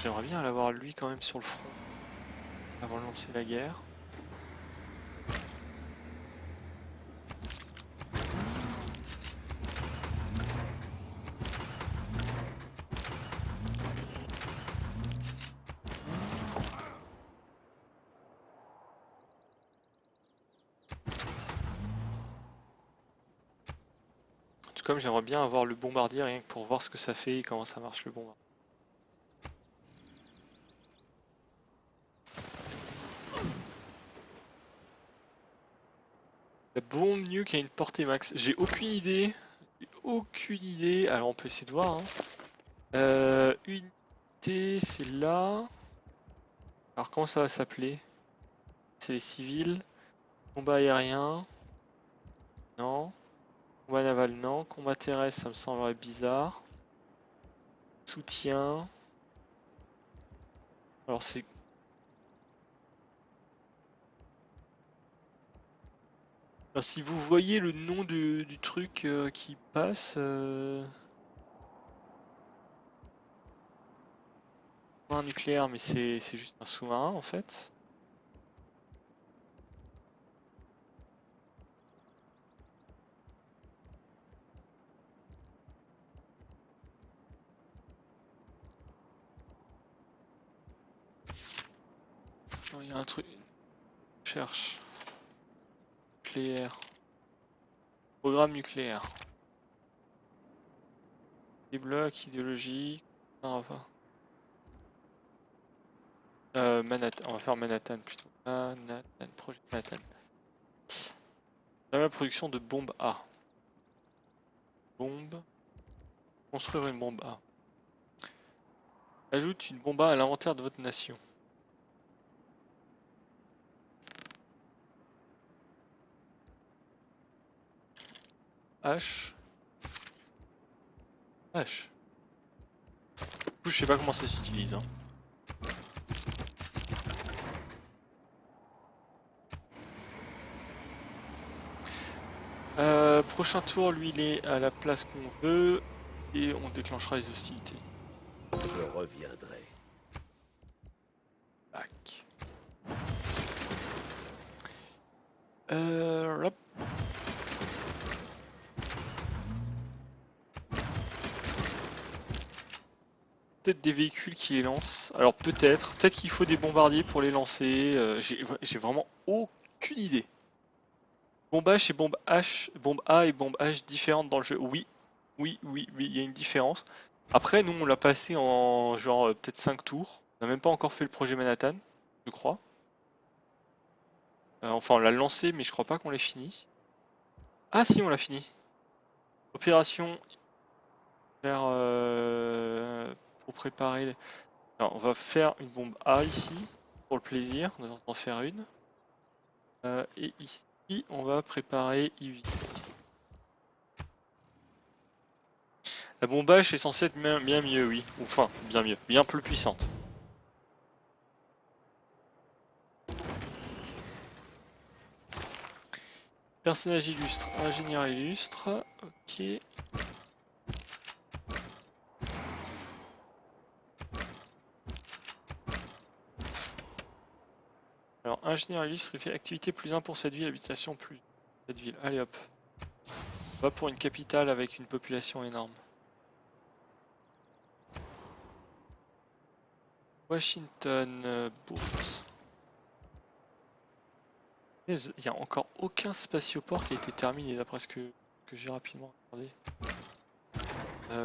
J'aimerais bien l'avoir lui quand même sur le front avant de lancer la guerre. Tout comme j'aimerais bien avoir le bombardier rien que pour voir ce que ça fait et comment ça marche le bombardier. La bombe nuke a une portée max. J'ai aucune idée. Alors on peut essayer de voir. Hein. Unité unités, c'est là. Alors comment ça va s'appeler? C'est les civils. Combat aérien. Non. Combat naval, non. Combat terrestre, ça me semblerait bizarre. Soutien. Alors c'est... Alors, si vous voyez le nom du truc qui passe... Un nucléaire, mais c'est juste un sous-marin en fait. Non, il y a un truc. Cherche. Nucléaire. Programme nucléaire. Des blocs idéologiques. Non, Manhattan. On va faire Manhattan plutôt. Manhattan. Projet Manhattan. La production de bombes A. Bombe. Construire une bombe A. Ajoute une bombe A à l'inventaire de votre nation. H. H. Du coup, je sais pas comment ça s'utilise. Hein. Prochain tour, lui, il est à la place qu'on veut et on déclenchera les hostilités. Je reviendrai. Tac. Hop. Peut-être des véhicules qui les lancent. Alors peut-être qu'il faut des bombardiers pour les lancer. J'ai vraiment aucune idée. Bombe H et bombe H, bombe A et bombe H différentes dans le jeu. Oui, il y a une différence. Après, nous on l'a passé en genre peut-être 5 tours. On n'a même pas encore fait le projet Manhattan, je crois. Enfin, on l'a lancé, mais je crois pas qu'on l'ait fini. Ah si, on l'a fini. Opération pour préparer. Alors, on va faire une bombe A ici, pour le plaisir, on va en faire une. Et ici, on va préparer Ivy. La bombe H est censée être bien mieux, oui. Enfin, bien mieux, bien plus puissante. Personnage illustre, ingénieur illustre, ok. Alors, ingénieur illustre, il fait activité plus 1 pour cette ville, habitation plus cette ville. Allez hop. On va pour une capitale avec une population énorme. Washington, bourse. Il n'y a encore aucun spatioport qui a été terminé d'après ce que j'ai rapidement regardé.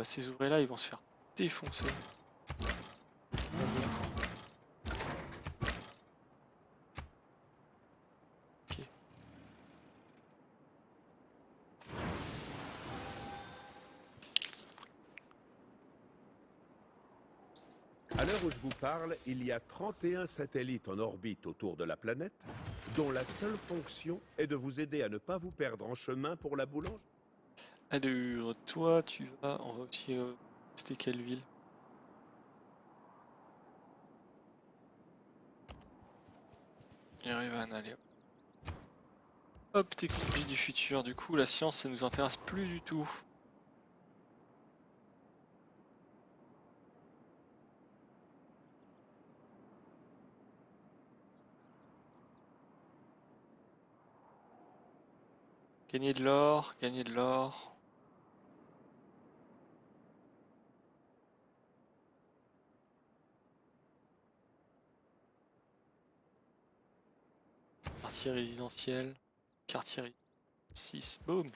Ces ouvriers là ils vont se faire défoncer. Ok. À l'heure où je vous parle, il y a 31 satellites en orbite autour de la planète, dont la seule fonction est de vous aider à ne pas vous perdre en chemin pour la boulangerie. Alors, toi tu vas... On va aussi... C'était quelle ville? Yerevan, allez hop. Hop, technologie du futur. Du coup, la science, ça nous intéresse plus du tout. Gagner de l'or, gagner de l'or. Quartier résidentiel. Quartier 6, boum.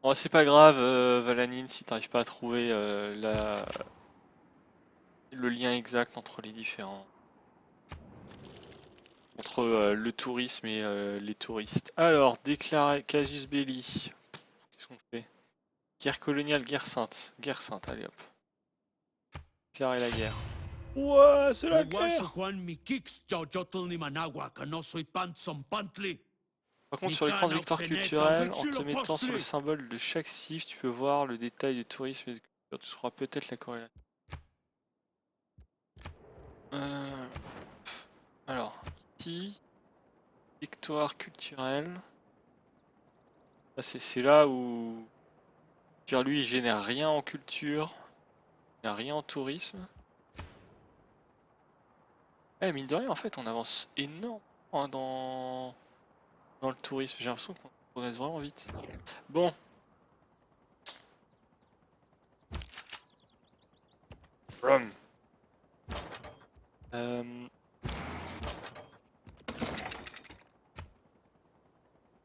Bon, c'est pas grave, Valanine, si t'arrives pas à trouver le lien exact entre les différents. Entre le tourisme et les touristes. Alors, déclarer casus belli. qu'on fait? Guerre coloniale, guerre sainte. Guerre sainte, allez hop. Déclarer la guerre. Ouais, c'est la guerre! Par contre, sur l'écran de victoire culturelle, en te mettant sur le symbole de chaque cif, tu peux voir le détail du tourisme et de culture. Tu trouveras peut-être la corrélation. Alors, ici, victoire culturelle. C'est là où lui il génère rien en culture, il n'a rien en tourisme. Eh, mine de rien, en fait, on avance énormément hein, dans le tourisme. J'ai l'impression qu'on progresse vraiment vite. Bon. Rum.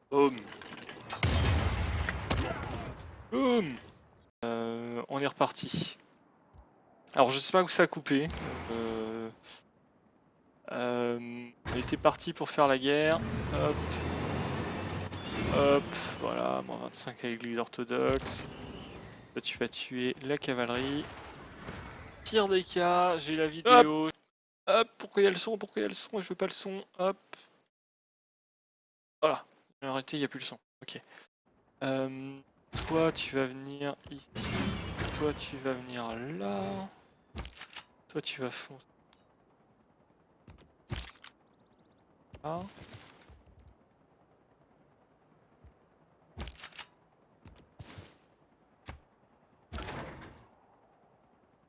Boom. Boom. On est reparti. Alors, je sais pas où ça a coupé. On était parti pour faire la guerre. Hop. Hop. Voilà, moins 25 avec l'église orthodoxe. Là, tu vas tuer la cavalerie. Pire des cas, j'ai la vidéo. Hop, pourquoi il y a le son? Pourquoi il y a le son? Je veux pas le son. Hop. Voilà. J'ai arrêté, il n'y a plus le son. Ok. Toi, tu vas venir ici. Toi, tu vas venir là. Toi, tu vas foncer. Là.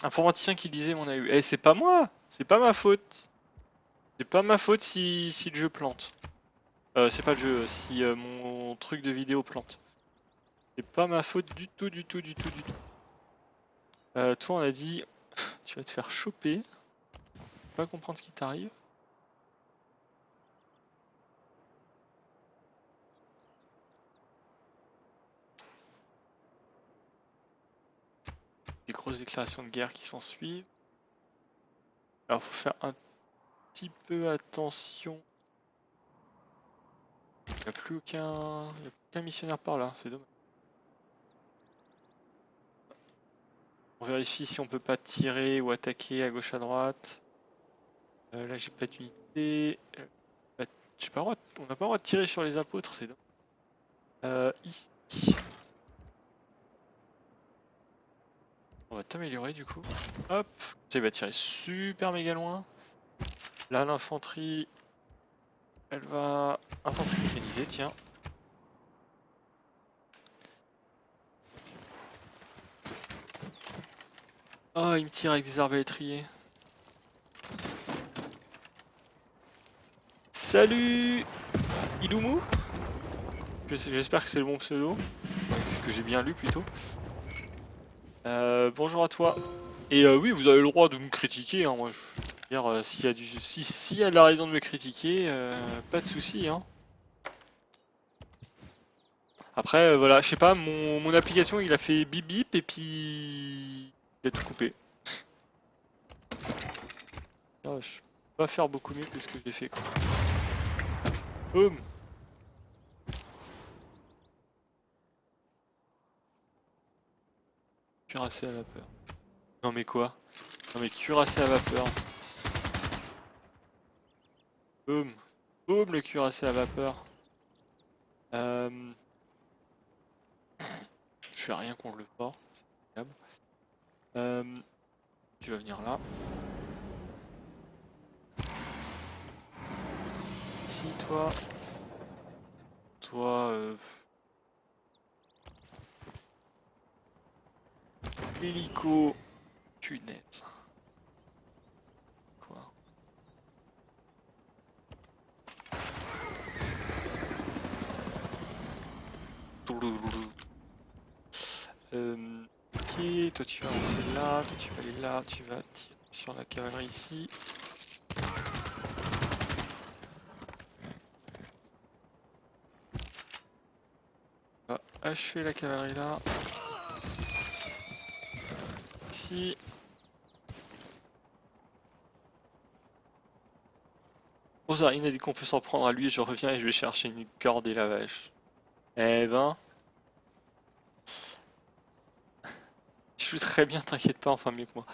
Informaticien qui disait mon AU. Eh, c'est pas moi! C'est pas ma faute! C'est pas ma faute si le jeu plante. C'est pas le jeu, si mon truc de vidéo plante. C'est pas ma faute du tout, du tout, du tout, du tout. Toi, on a dit, tu vas te faire choper. Pas comprendre ce qui t'arrive. Des grosses déclarations de guerre qui s'en suivent. Alors, faut faire un petit peu attention. Il n'y a plus aucun missionnaire par là, c'est dommage. On vérifie si on peut pas tirer ou attaquer à gauche à droite. Là j'ai pas d'unité. J'ai pas le droit on n'a pas le droit de tirer sur les apôtres, c'est dommage. Ici. On va t'améliorer du coup. Hop. Il va tirer super méga loin. Là l'infanterie. Elle va. Infanterie mécanisée, tiens. Oh, il me tire avec des arbalétriers. Salut Ilumu. J'espère que c'est le bon pseudo. Ce que j'ai bien lu plutôt. Bonjour à toi. Et oui, vous avez le droit de me critiquer. Hein, moi, je veux dire, s'il y a de la raison de me critiquer, pas de souci. Hein. Après, voilà, je sais pas, mon application, il a fait bip bip et puis il a tout coupé. Ah, je peux pas faire beaucoup mieux que ce que j'ai fait. Quoi. Boum. Cuirassé à vapeur. Non mais quoi? Non mais cuirassé à vapeur. Boum. Boum le cuirassé à vapeur. Je fais rien contre le fort. C'est incroyable. Tu vas venir là. Ici toi. Toi hélico. Punaise. Quoi? Ok, toi tu vas avancer là, toi tu vas aller là, tu vas tirer sur la cavalerie ici. On va achever la cavalerie là. Ici. Oh ça, il a dit qu'on peut s'en prendre à lui, je reviens et je vais chercher une corde et la vache. Eh ben. je joue très bien, t'inquiète pas, enfin mieux que moi.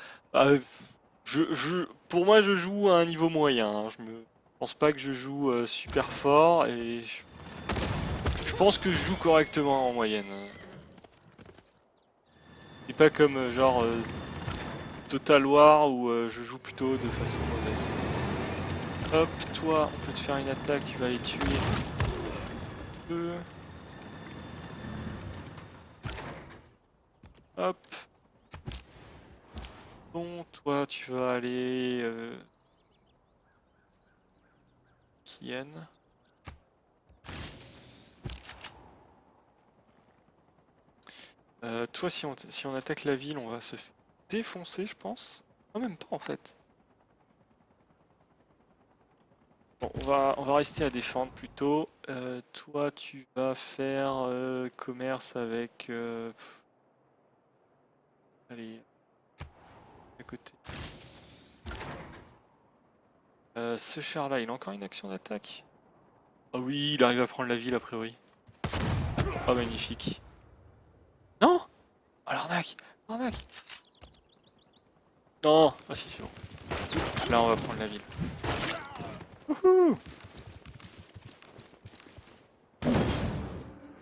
Pour moi, je joue à un niveau moyen. Hein. Je pense pas que je joue super fort et je pense que je joue correctement en moyenne. C'est pas comme Total War où je joue plutôt de façon mauvaise. Hop, toi, on peut te faire une attaque, tu vas les tuer. Hop. Bon, toi, tu vas aller... Kien. Toi, si on attaque la ville, on va se défoncer, je pense. Non, même pas, en fait. Bon, on va rester à défendre plutôt. Toi, tu vas faire commerce avec... allez, à côté. Ce char-là, il a encore une action d'attaque? Ah oui, il arrive à prendre la ville a priori. Oh, magnifique. Non! Oh, l'arnaque! L'arnaque! Non! Ah si, c'est bon. Là, on va prendre la ville. Wouhou!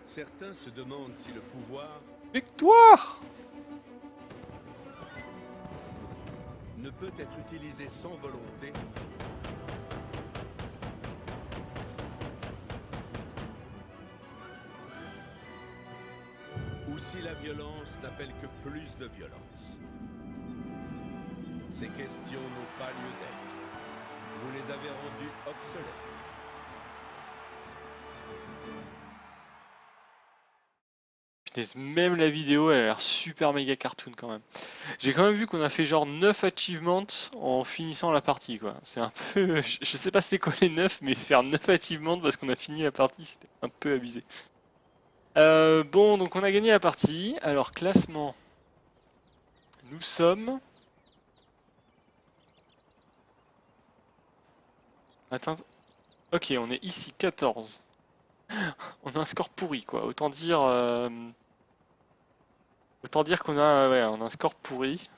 Certains se demandent si le pouvoir Victoire! ne peut être utilisé sans volonté ou si la violence n'appelle que plus de violence. Ces questions n'ont pas lieu d'être. Vous les avez rendues obsolètes. Putain, même la vidéo, elle a l'air super méga cartoon quand même. J'ai quand même vu qu'on a fait genre 9 achievements en finissant la partie quoi. C'est un peu... Je sais pas c'est quoi les 9, mais faire 9 achievements parce qu'on a fini la partie, c'était un peu abusé. Bon, donc on a gagné la partie. Alors, classement. Nous sommes... Attends. Ok, on est ici, 14. On a un score pourri quoi. Autant dire qu'on a, ouais, on a un score pourri.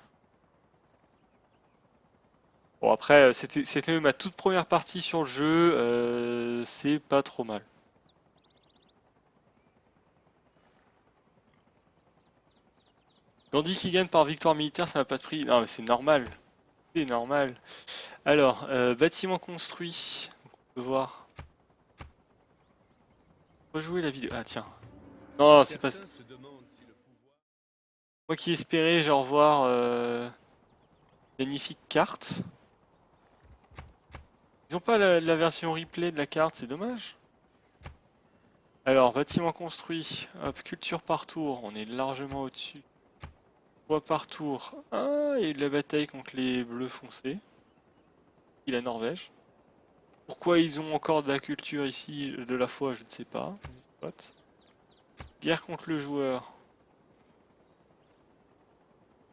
Bon après, c'était ma toute première partie sur le jeu, c'est pas trop mal. Gandhi qui gagne par victoire militaire, ça m'a pas pris. Non mais c'est normal. C'est normal. Alors, bâtiment construit. Donc, on peut voir. Rejouer la vidéo. Ah tiens. Non, c'est pas... Certains se demandent si le pouvoir Moi qui espérais genre voir magnifique carte. Ils ont pas la version replay de la carte, c'est dommage. Alors, bâtiment construit. Hop, culture par tour. On est largement au-dessus. Poids par tour. Ah, il y a eu de la bataille contre les bleus foncés. Et la Norvège. Pourquoi ils ont encore de la culture ici, de la foi, je ne sais pas. Soit. Guerre contre le joueur.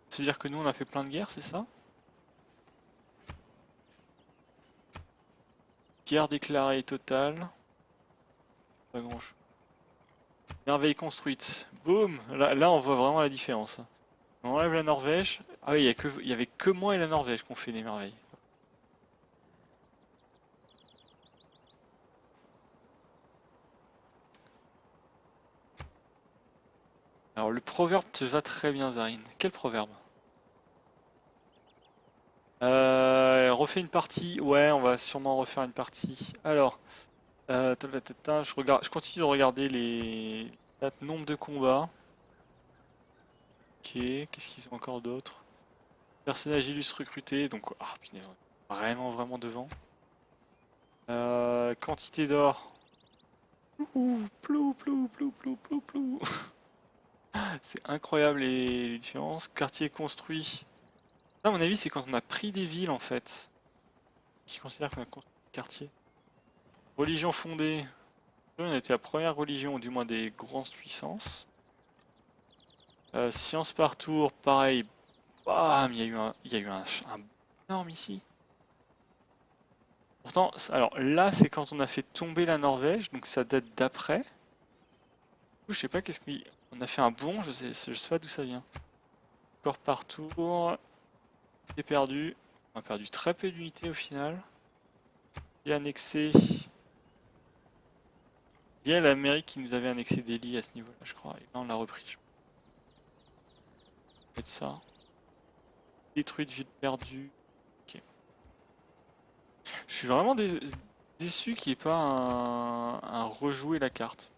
C'est-à-dire que nous on a fait plein de guerres, c'est ça? Guerre déclarée totale. Pas grand chose. Merveille construite. Boum! Là on voit vraiment la différence. On enlève la Norvège. Ah oui, il y avait que moi et la Norvège qui ont fait des merveilles. Alors le proverbe te va très bien, Zarine. Quel proverbe? Refait une partie. Ouais, on va sûrement refaire une partie. Alors, je continue de regarder les nombre de combats. Ok, qu'est-ce qu'ils ont encore d'autre? Personnage illustre recruté, donc ah punaise, on est vraiment devant. Quantité d'or. Ouh, plou. C'est incroyable les différences. Quartier construit. Là, à mon avis, c'est quand on a pris des villes en fait. Qui considèrent qu'on a construit des quartiers. Religion fondée. On était la première religion, ou du moins des grandes puissances. Science par tour, pareil. Bam, il y a eu un énorme ici. Pourtant, alors là, c'est quand on a fait tomber la Norvège, donc ça date d'après. Du coup, je sais pas qu'est-ce qu'on a fait un bond, je sais pas d'où ça vient. Encore par tour. J'ai perdu. On a perdu très peu d'unités au final. Il a annexé. Il y a l'Amérique qui nous avait annexé Delhi à ce niveau-là, je crois. Et là, on l'a repris. Mettre ça. Détruite, ville perdue. Ok. Je suis vraiment déçu qu'il n'y ait pas un rejouer la carte.